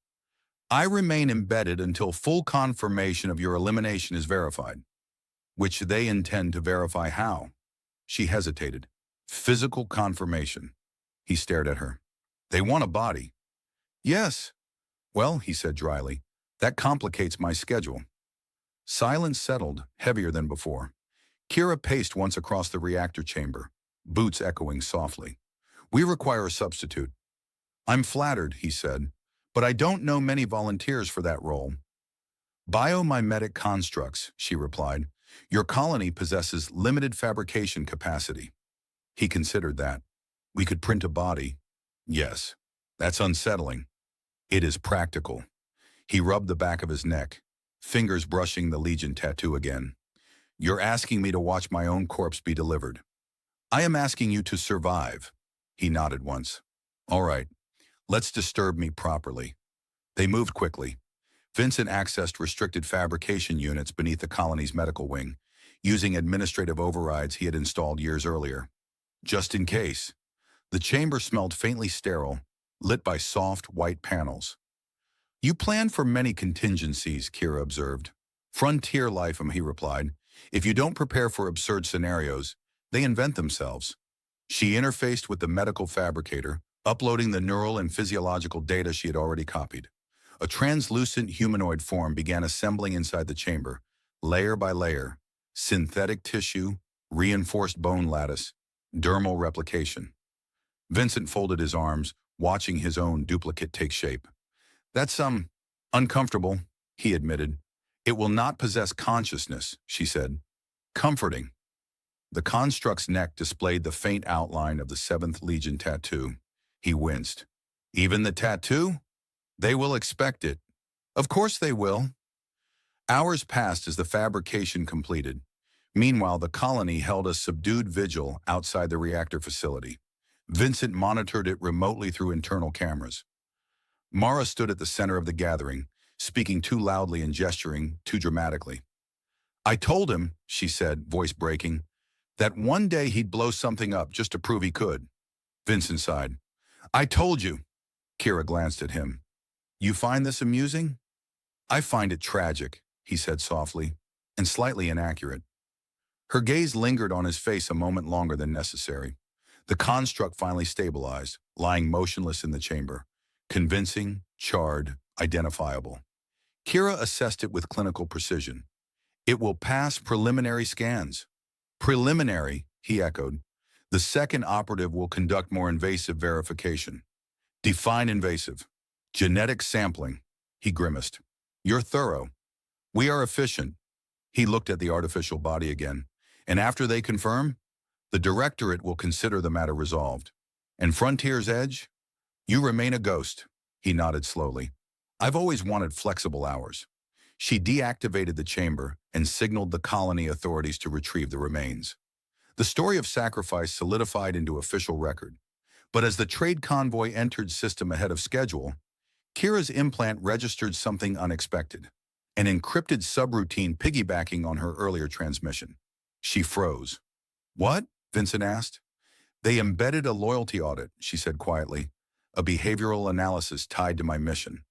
I remain embedded until full confirmation of your elimination is verified. Which they intend to verify how? She hesitated. Physical confirmation. He stared at her. They want a body. Yes. Well, he said dryly, that complicates my schedule. Silence settled, heavier than before. Kira paced once across the reactor chamber, boots echoing softly. We require a substitute. I'm flattered, he said, but I don't know many volunteers for that role. Biomimetic constructs, she replied. Your colony possesses limited fabrication capacity. He considered that. We could print a body. Yes, that's unsettling. It is practical. He rubbed the back of his neck, fingers brushing the Legion tattoo again. You're asking me to watch my own corpse be delivered. I am asking you to survive. He nodded once. All right, let's disturb me properly. They moved quickly. Vincent accessed restricted fabrication units beneath the colony's medical wing. using administrative overrides he had installed years earlier. Just in case. The chamber smelled faintly sterile, lit by soft, white panels. You plan for many contingencies, Kira observed. Frontier life, he replied. If you don't prepare for absurd scenarios, they invent themselves. She interfaced with the medical fabricator, uploading the neural and physiological data she had already copied. A translucent humanoid form began assembling inside the chamber, layer by layer: synthetic tissue, reinforced bone lattice, dermal replication. Vincent folded his arms, watching his own duplicate take shape. That's, uncomfortable, he admitted. It will not possess consciousness, she said. Comforting. The construct's neck displayed the faint outline of the 7th Legion tattoo. He winced. Even the tattoo? They will expect it. Of course they will. Hours passed as the fabrication completed. Meanwhile, the colony held a subdued vigil outside the reactor facility. Vincent monitored it remotely through internal cameras. Mara stood at the center of the gathering, speaking too loudly and gesturing too dramatically. I told him, she said, voice breaking, that one day he'd blow something up just to prove he could. Vincent sighed. I told you. Kira glanced at him. You find this amusing? I find it tragic, he said softly, and slightly inaccurate. Her gaze lingered on his face a moment longer than necessary. The construct finally stabilized, lying motionless in the chamber. Convincing, charred, identifiable. Kira assessed it with clinical precision. It will pass preliminary scans. Preliminary, he echoed. The second operative will conduct more invasive verification. Define invasive. Genetic sampling, he grimaced. You're thorough. We are efficient. He looked at the artificial body again. And after they confirm, the Directorate will consider the matter resolved. And Frontier's Edge? You remain a ghost, he nodded slowly. I've always wanted flexible hours. She deactivated the chamber and signaled the colony authorities to retrieve the remains. The story of sacrifice solidified into official record. But as the trade convoy entered system ahead of schedule, Kira's implant registered something unexpected. An encrypted subroutine piggybacking on her earlier transmission. She froze. What? Vincent asked. They embedded a loyalty audit, she said quietly. A behavioral analysis tied to my mission.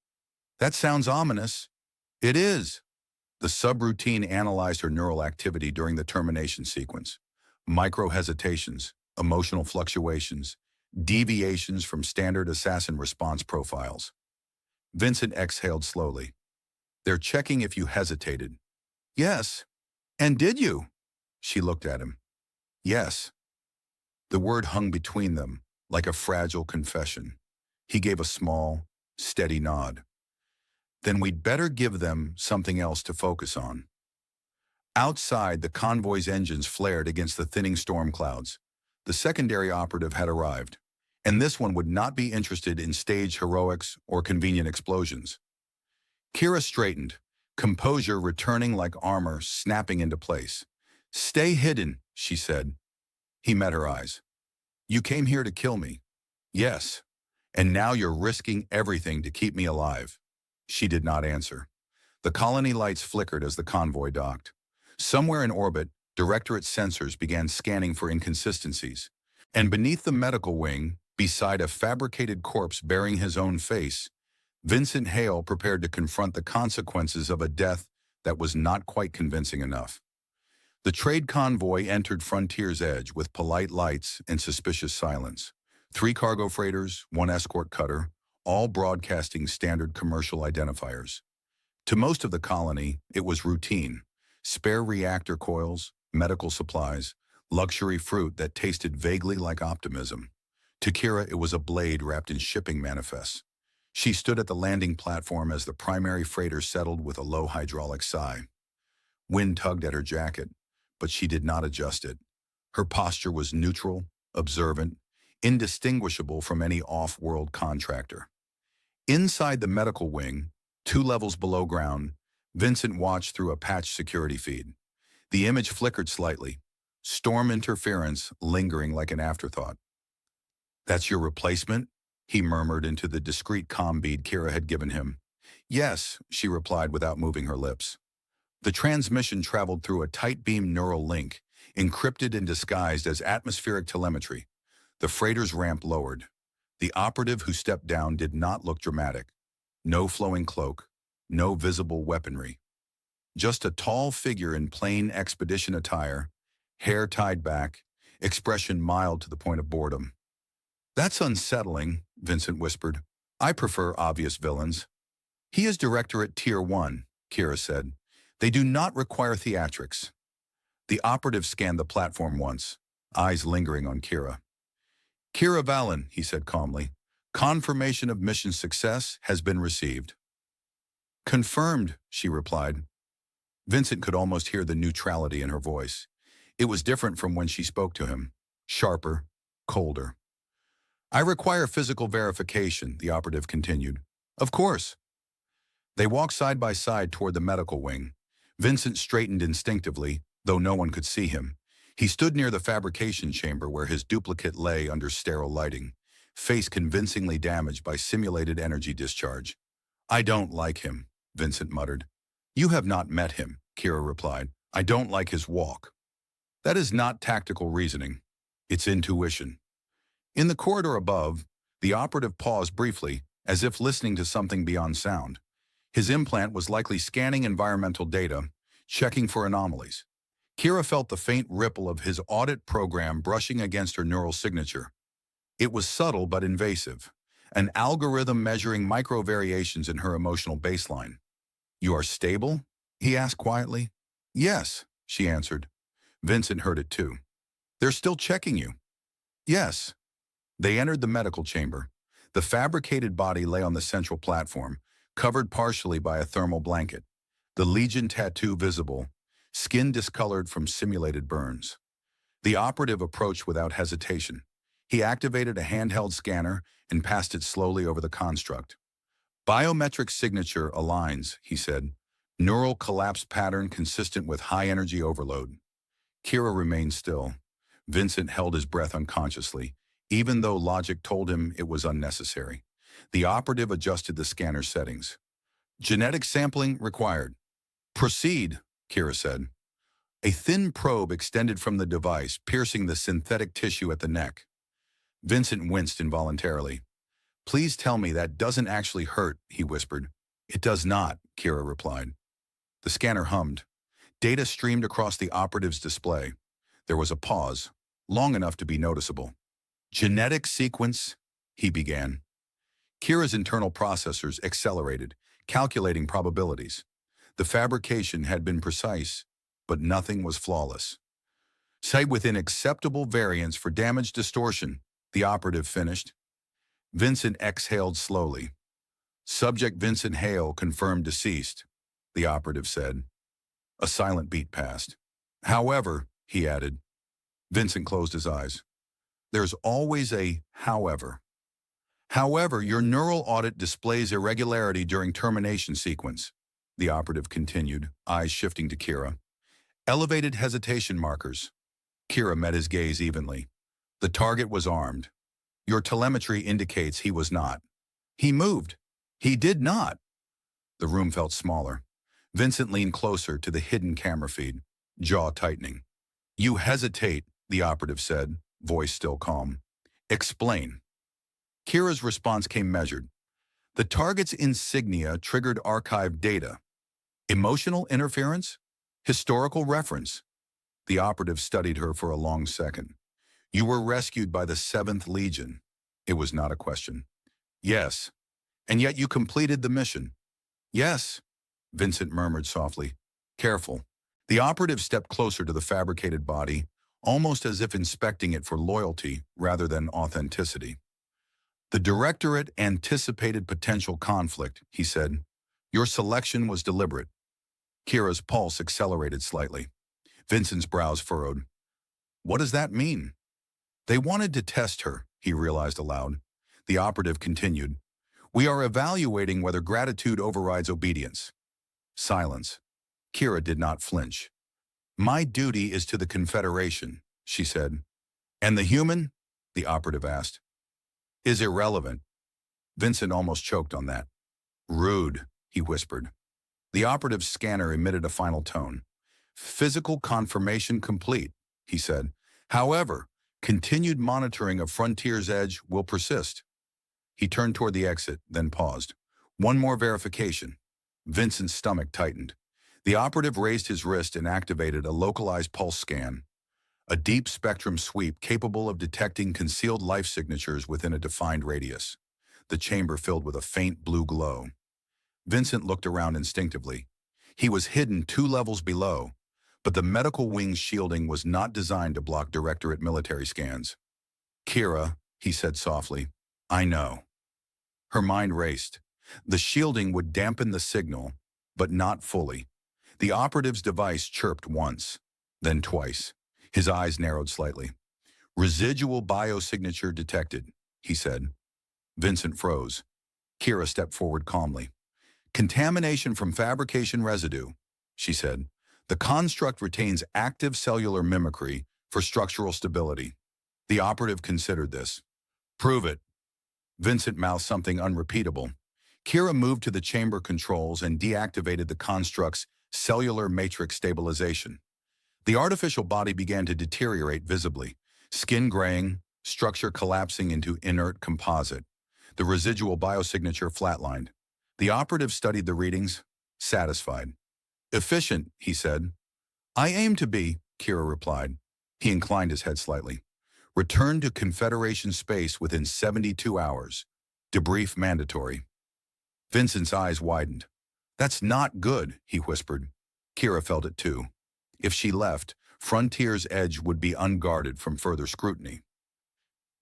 That sounds ominous. It is. The subroutine analyzed her neural activity during the termination sequence. Micro-hesitations, emotional fluctuations, deviations from standard assassin response profiles. Vincent exhaled slowly. They're checking if you hesitated. Yes. And did you? She looked at him. Yes. The word hung between them, like a fragile confession. He gave a small, steady nod. Then we'd better give them something else to focus on. Outside, the convoy's engines flared against the thinning storm clouds. The secondary operative had arrived, and this one would not be interested in staged heroics or convenient explosions. Kira straightened, composure returning like armor snapping into place. Stay hidden, she said. He met her eyes. You came here to kill me. Yes. And now you're risking everything to keep me alive. She did not answer. The colony lights flickered as the convoy docked. Somewhere in orbit, Directorate sensors began scanning for inconsistencies. And beneath the medical wing, beside a fabricated corpse bearing his own face, Vincent Hale prepared to confront the consequences of a death that was not quite convincing enough. The trade convoy entered Frontier's Edge with polite lights and suspicious silence. 3 cargo freighters, 1 escort cutter, all broadcasting standard commercial identifiers. To most of the colony, it was routine. Spare reactor coils, medical supplies, luxury fruit that tasted vaguely like optimism. To Kira, it was a blade wrapped in shipping manifests. She stood at the landing platform as the primary freighter settled with a low hydraulic sigh. Wind tugged at her jacket, but she did not adjust it. Her posture was neutral, observant, indistinguishable from any off-world contractor. Inside the medical wing, 2 levels below ground, Vincent watched through a patched security feed. The image flickered slightly, storm interference lingering like an afterthought. That's your replacement? He murmured into the discreet comm bead Kira had given him. Yes, she replied without moving her lips. The transmission traveled through a tight-beam neural link, encrypted and disguised as atmospheric telemetry. The freighter's ramp lowered. The operative who stepped down did not look dramatic. No flowing cloak, no visible weaponry. Just a tall figure in plain expedition attire, hair tied back, expression mild to the point of boredom. "That's unsettling," Vincent whispered. "I prefer obvious villains." "He is Directorate Tier 1, Kira said. "They do not require theatrics." The operative scanned the platform once, eyes lingering on Kira. "Kira Valen," he said calmly. "Confirmation of mission success has been received." "Confirmed," she replied. Vincent could almost hear the neutrality in her voice. It was different from when she spoke to him, sharper, colder. "I require physical verification," the operative continued. "Of course." They walked side by side toward the medical wing. Vincent straightened instinctively, though no one could see him. He stood near the fabrication chamber where his duplicate lay under sterile lighting, face convincingly damaged by simulated energy discharge. "I don't like him," Vincent muttered. "You have not met him," Kira replied. "I don't like his walk." "That is not tactical reasoning. It's intuition." In the corridor above, the operative paused briefly, as if listening to something beyond sound. His implant was likely scanning environmental data, checking for anomalies. Kira felt the faint ripple of his audit program brushing against her neural signature. It was subtle but invasive, an algorithm measuring micro-variations in her emotional baseline. "You are stable?" he asked quietly. "Yes," she answered. Vincent heard it too. "They're still checking you." "Yes." They entered the medical chamber. The fabricated body lay on the central platform, covered partially by a thermal blanket, the Legion tattoo visible, skin discolored from simulated burns. The operative approached without hesitation. He activated a handheld scanner and passed it slowly over the construct. "Biometric signature aligns," he said. "Neural collapse pattern consistent with high-energy overload." Kira remained still. Vincent held his breath unconsciously, even though logic told him it was unnecessary. The operative adjusted the scanner settings. "Genetic sampling required." "Proceed," Kira said. A thin probe extended from the device, piercing the synthetic tissue at the neck. Vincent winced involuntarily. "Please tell me that doesn't actually hurt," he whispered. "It does not," Kira replied. The scanner hummed. Data streamed across the operative's display. There was a pause, long enough to be noticeable. "Genetic sequence," he began. Kira's internal processors accelerated, calculating probabilities. The fabrication had been precise, but nothing was flawless. "Site within acceptable variance for damage distortion," the operative finished. Vincent exhaled slowly. "Subject Vincent Hale confirmed deceased," the operative said. A silent beat passed. "However," he added. Vincent closed his eyes. "There's always a however." "However, your neural audit displays irregularity during termination sequence," the operative continued, eyes shifting to Kira. "Elevated hesitation markers." Kira met his gaze evenly. "The target was armed. Your telemetry indicates he was not." "He moved." "He did not." The room felt smaller. Vincent leaned closer to the hidden camera feed, jaw tightening. "You hesitate," the operative said, voice still calm. "Explain." Kira's response came measured. "The target's insignia triggered archived data. Emotional interference? Historical reference?" The operative studied her for a long second. "You were rescued by the 7th Legion." It was not a question. "Yes. And yet you completed the mission." "Yes," Vincent murmured softly. "Careful." The operative stepped closer to the fabricated body, almost as if inspecting it for loyalty rather than authenticity. "The Directorate anticipated potential conflict," he said. "Your selection was deliberate." Kira's pulse accelerated slightly. Vincent's brows furrowed. "What does that mean?" "They wanted to test her," he realized aloud. The operative continued. "We are evaluating whether gratitude overrides obedience." Silence. Kira did not flinch. "My duty is to the Confederation," she said. "And the human?" the operative asked. "Is irrelevant." Vincent almost choked on that. "Rude," he whispered. The operative's scanner emitted a final tone. Physical confirmation complete, he said. However, continued monitoring of Frontier's Edge will persist. He turned toward the exit, then paused. One more verification. Vincent's stomach tightened. The operative raised his wrist and activated a localized pulse scan, a deep spectrum sweep capable of detecting concealed life signatures within a defined radius. The chamber filled with a faint blue glow. Vincent looked around instinctively. He was hidden 2 levels below, but the medical wing's shielding was not designed to block Directorate military scans. Kira, he said softly, I know. Her mind raced. The shielding would dampen the signal, but not fully. The operative's device chirped once, then twice. His eyes narrowed slightly. Residual biosignature detected, he said. Vincent froze. Kira stepped forward calmly. Contamination from fabrication residue, she said. The construct retains active cellular mimicry for structural stability. The operative considered this. Prove it. Vincent mouthed something unrepeatable. Kira moved to the chamber controls and deactivated the construct's cellular matrix stabilization. The artificial body began to deteriorate visibly, skin graying, structure collapsing into inert composite. The residual biosignature flatlined. The operative studied the readings, satisfied. Efficient, he said. I aim to be, Kira replied. He inclined his head slightly. Return to Confederation space within 72 hours. Debrief mandatory. Vincent's eyes widened. That's not good, he whispered. Kira felt it too. If she left, Frontier's Edge would be unguarded from further scrutiny.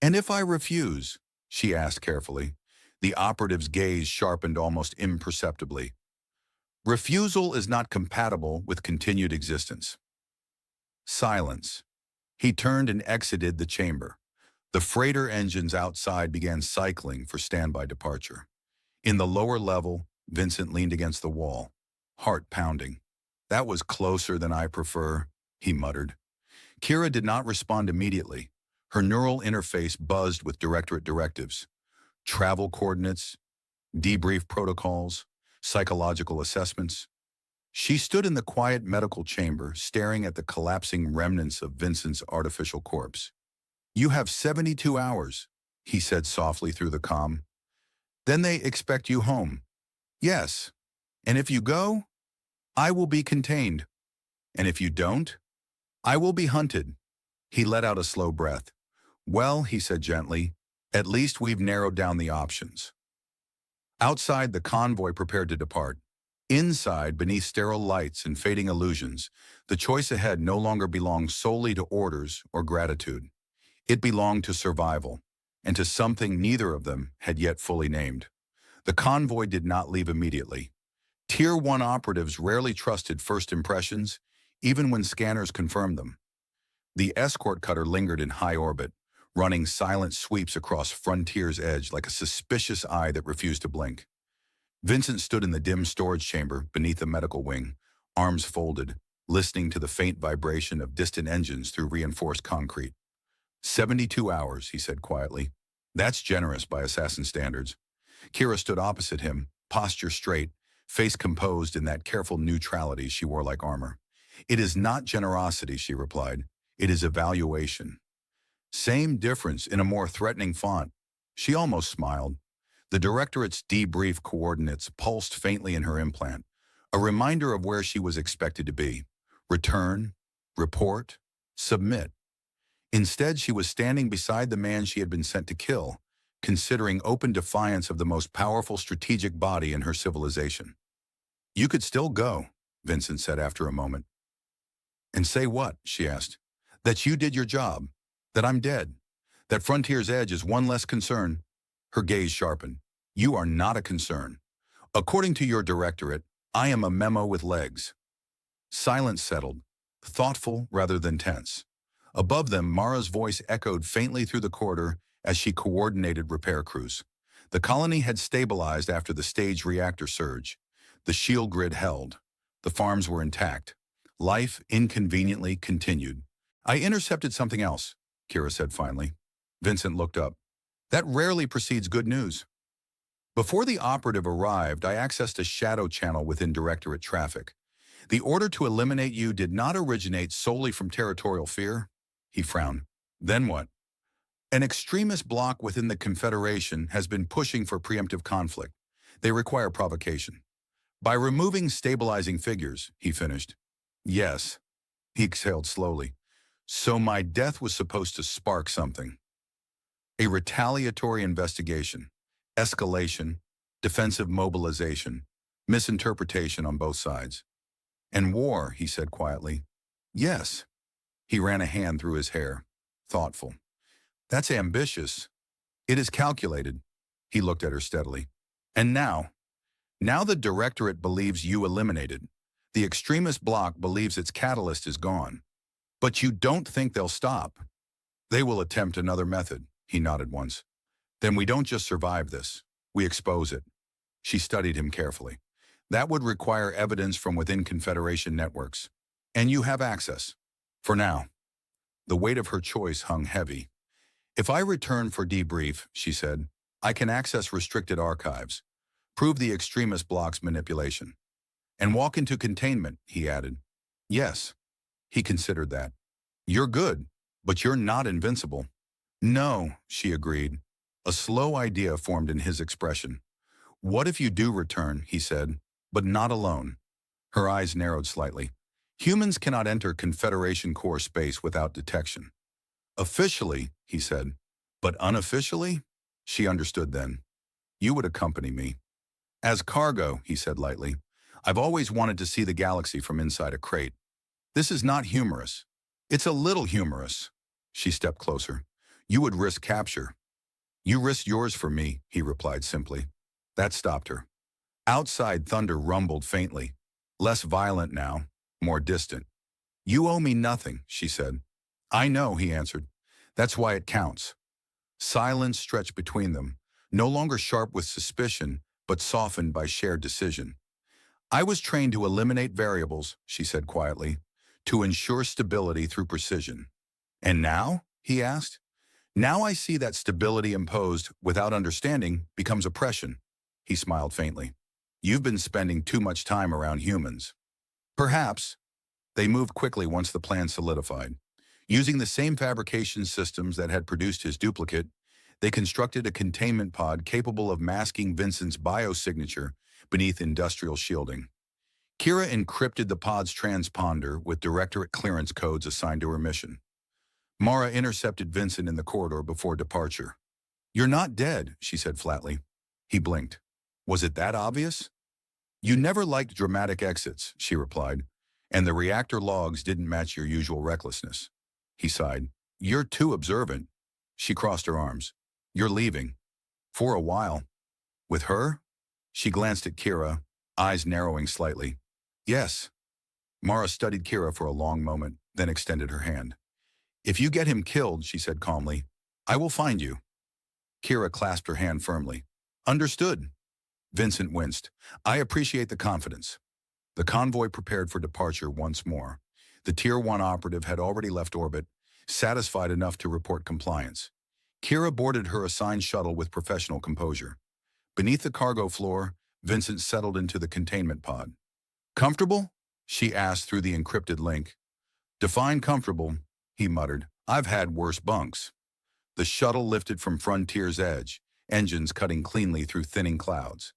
And if I refuse? She asked carefully. The operative's gaze sharpened almost imperceptibly. Refusal is not compatible with continued existence. Silence. He turned and exited the chamber. The freighter engines outside began cycling for standby departure. In the lower level, Vincent leaned against the wall, heart pounding. That was closer than I prefer, he muttered. Kira did not respond immediately. Her neural interface buzzed with Directorate directives. Travel coordinates, debrief protocols, psychological assessments. She stood in the quiet medical chamber, staring at the collapsing remnants of Vincent's artificial corpse. You have 72 hours, he said softly through the comm. Then they expect you home. Yes. And if you go, I will be contained. And if you don't, I will be hunted. He let out a slow breath. Well, he said gently, at least we've narrowed down the options. Outside, the convoy prepared to depart. Inside, beneath sterile lights and fading illusions, the choice ahead no longer belonged solely to orders or gratitude. It belonged to survival, and to something neither of them had yet fully named. The convoy did not leave immediately. Tier 1 operatives rarely trusted first impressions, even when scanners confirmed them. The escort cutter lingered in high orbit, running silent sweeps across Frontier's Edge like a suspicious eye that refused to blink. Vincent stood in the dim storage chamber beneath the medical wing, arms folded, listening to the faint vibration of distant engines through reinforced concrete. 72 hours, he said quietly. That's generous by assassin standards. Kira stood opposite him, posture straight, face composed in that careful neutrality she wore like armor. It is not generosity, she replied. It is evaluation. Same difference in a more threatening font. She almost smiled. The Directorate's debrief coordinates pulsed faintly in her implant, a reminder of where she was expected to be. Return, report, submit. Instead, she was standing beside the man she had been sent to kill, considering open defiance of the most powerful strategic body in her civilization. You could still go, Vincent said after a moment. And say what? She asked. That you did your job. That I'm dead. That Frontier's Edge is one less concern. Her gaze sharpened. You are not a concern. According to your Directorate, I am a memo with legs. Silence settled, thoughtful rather than tense. Above them, Mara's voice echoed faintly through the corridor as she coordinated repair crews. The colony had stabilized after the staged reactor surge. The shield grid held. The farms were intact. Life inconveniently continued. I intercepted something else, Kira said finally. Vincent looked up. That rarely precedes good news. Before the operative arrived, I accessed a shadow channel within Directorate traffic. The order to eliminate you did not originate solely from territorial fear. He frowned. Then what? An extremist bloc within the Confederation has been pushing for preemptive conflict. They require provocation. By removing stabilizing figures, he finished. Yes. He exhaled slowly. So my death was supposed to spark something. A retaliatory investigation, escalation, defensive mobilization, misinterpretation on both sides. And war, he said quietly. Yes. He ran a hand through his hair, thoughtful. That's ambitious. It is calculated. He looked at her steadily. And now the Directorate believes you eliminated. The extremist bloc believes its catalyst is gone. But you don't think they'll stop. They will attempt another method, he nodded once. Then we don't just survive this, we expose it. She studied him carefully. That would require evidence from within Confederation networks. And you have access. For now. The weight of her choice hung heavy. If I return for debrief, she said, I can access restricted archives, prove the extremist bloc's manipulation. And walk into containment, he added. Yes. He considered that. You're good, but you're not invincible. No, she agreed. A slow idea formed in his expression. What if you do return, he said, but not alone. Her eyes narrowed slightly. Humans cannot enter Confederation core space without detection. Officially, he said, but unofficially? She understood then. You would accompany me. As cargo, he said lightly. I've always wanted to see the galaxy from inside a crate. This is not humorous. It's a little humorous. She stepped closer. You would risk capture. You risked yours for me, he replied simply. That stopped her. Outside, thunder rumbled faintly. Less violent now, more distant. You owe me nothing, she said. I know, he answered. That's why it counts. Silence stretched between them, no longer sharp with suspicion, but softened by shared decision. I was trained to eliminate variables, she said quietly, to ensure stability through precision. And now? He asked. Now I see that stability imposed without understanding becomes oppression. He smiled faintly. You've been spending too much time around humans. Perhaps. They moved quickly once the plan solidified. Using the same fabrication systems that had produced his duplicate, they constructed a containment pod capable of masking Vincent's biosignature beneath industrial shielding. Kira encrypted the pod's transponder with Directorate clearance codes assigned to her mission. Mara intercepted Vincent in the corridor before departure. You're not dead, she said flatly. He blinked. Was it that obvious? You never liked dramatic exits, she replied, and the reactor logs didn't match your usual recklessness. He sighed. You're too observant. She crossed her arms. You're leaving. For a while. With her? She glanced at Kira, eyes narrowing slightly. Yes. Mara studied Kira for a long moment, then extended her hand. If you get him killed, she said calmly, I will find you. Kira clasped her hand firmly. Understood. Vincent winced. I appreciate the confidence. The convoy prepared for departure once more. The Tier 1 operative had already left orbit, satisfied enough to report compliance. Kira boarded her assigned shuttle with professional composure. Beneath the cargo floor, Vincent settled into the containment pod. Comfortable? She asked through the encrypted link. Define comfortable, he muttered. I've had worse bunks. The shuttle lifted from Frontier's edge, engines cutting cleanly through thinning clouds.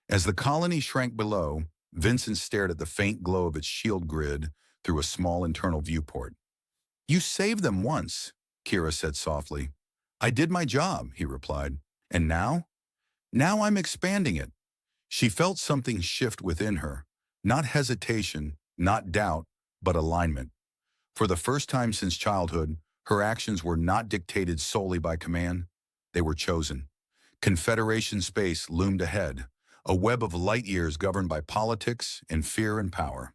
As the colony shrank below, Vincent stared at the faint glow of its shield grid through a small internal viewport. You saved them once, Kira said softly. I did my job, he replied. And now? Now I'm expanding it. She felt something shift within her. Not hesitation, not doubt, but alignment. For the first time since childhood, her actions were not dictated solely by command. They were chosen. Confederation space loomed ahead, a web of light years governed by politics and fear and power.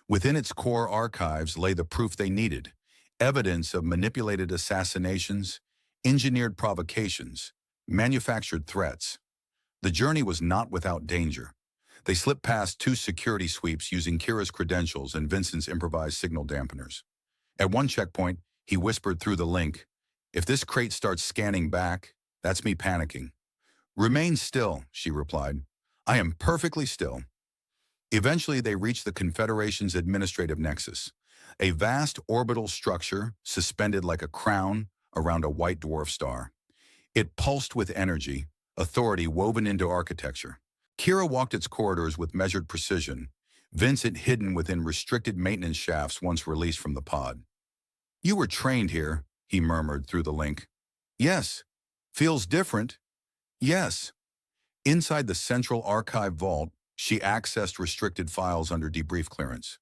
Within its core archives lay the proof they needed, evidence of manipulated assassinations, engineered provocations, manufactured threats. The journey was not without danger. They slipped past 2 security sweeps using Kira's credentials and Vincent's improvised signal dampeners. At one checkpoint, he whispered through the link, if this crate starts scanning back, that's me panicking. Remain still, she replied. I am perfectly still. Eventually, they reached the Confederation's administrative nexus, a vast orbital structure suspended like a crown around a white dwarf star. It pulsed with energy, authority woven into architecture. Kira walked its corridors with measured precision, Vincent hidden within restricted maintenance shafts once released from the pod. You were trained here, he murmured through the link. Yes. Feels different. Yes. Inside the central archive vault, she accessed restricted files under debrief clearance.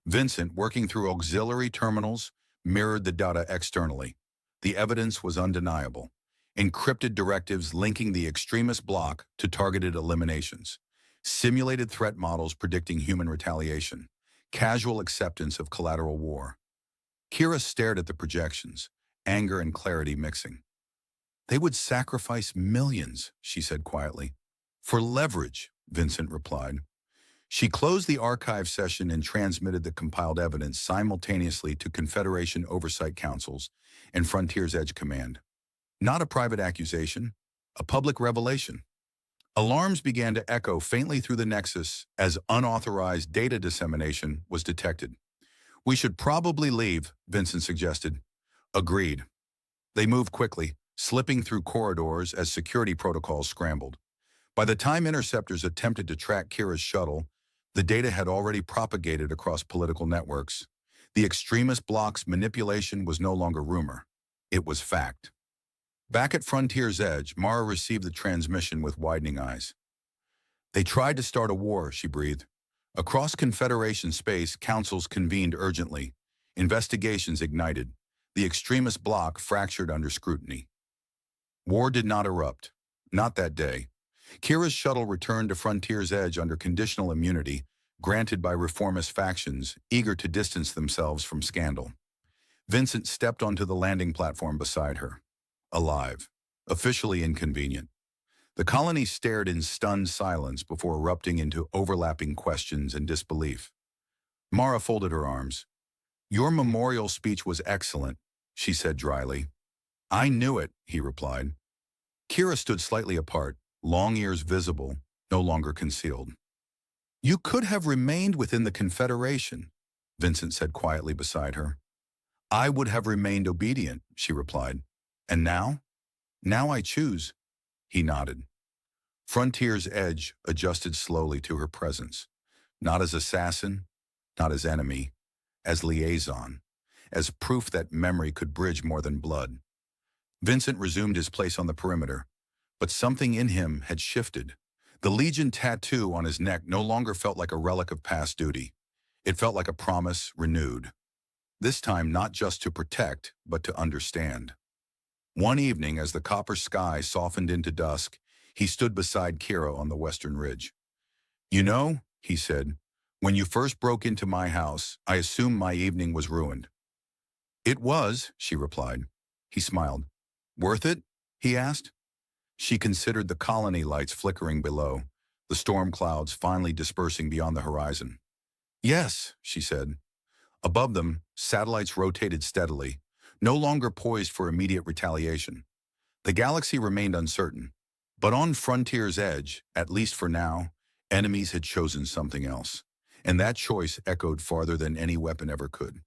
Vincent, working through auxiliary terminals, mirrored the data externally. The evidence was undeniable. Encrypted directives linking the extremist bloc to targeted eliminations. Simulated threat models predicting human retaliation. Casual acceptance of collateral war. Kira stared at the projections, anger and clarity mixing. They would sacrifice millions, she said quietly. For leverage, Vincent replied. She closed the archive session and transmitted the compiled evidence simultaneously to Confederation Oversight Councils and Frontier's Edge Command. Not a private accusation, a public revelation. Alarms began to echo faintly through the nexus as unauthorized data dissemination was detected. We should probably leave, Vincent suggested. Agreed. They moved quickly, slipping through corridors as security protocols scrambled. By the time interceptors attempted to track Kira's shuttle, the data had already propagated across political networks. The extremist bloc's manipulation was no longer rumor. It was fact. Back at Frontier's Edge, Mara received the transmission with widening eyes. They tried to start a war, she breathed. Across Confederation space, councils convened urgently. Investigations ignited. The extremist bloc fractured under scrutiny. War did not erupt. Not that day. Kira's shuttle returned to Frontier's Edge under conditional immunity, granted by reformist factions eager to distance themselves from scandal. Vincent stepped onto the landing platform beside her. Alive. Officially inconvenient. The colony stared in stunned silence before erupting into overlapping questions and disbelief. Mara folded her arms. Your memorial speech was excellent, she said dryly. I knew it, he replied. Kira stood slightly apart, long ears visible, no longer concealed. You could have remained within the Confederation, Vincent said quietly beside her. I would have remained obedient, she replied. And now? Now I choose. He nodded. Frontier's Edge adjusted slowly to her presence, not as assassin, not as enemy, as liaison, as proof that memory could bridge more than blood. Vincent resumed his place on the perimeter, but something in him had shifted. The Legion tattoo on his neck no longer felt like a relic of past duty. It felt like a promise renewed. This time not just to protect, but to understand. One evening, as the copper sky softened into dusk, he stood beside Kira on the western ridge. You know, he said, when you first broke into my house, I assumed my evening was ruined. It was, she replied. He smiled. Worth it? He asked. She considered the colony lights flickering below, the storm clouds finally dispersing beyond the horizon. Yes, she said. Above them, satellites rotated steadily, no longer poised for immediate retaliation. The galaxy remained uncertain, but on Frontier's Edge, at least for now, enemies had chosen something else, and that choice echoed farther than any weapon ever could.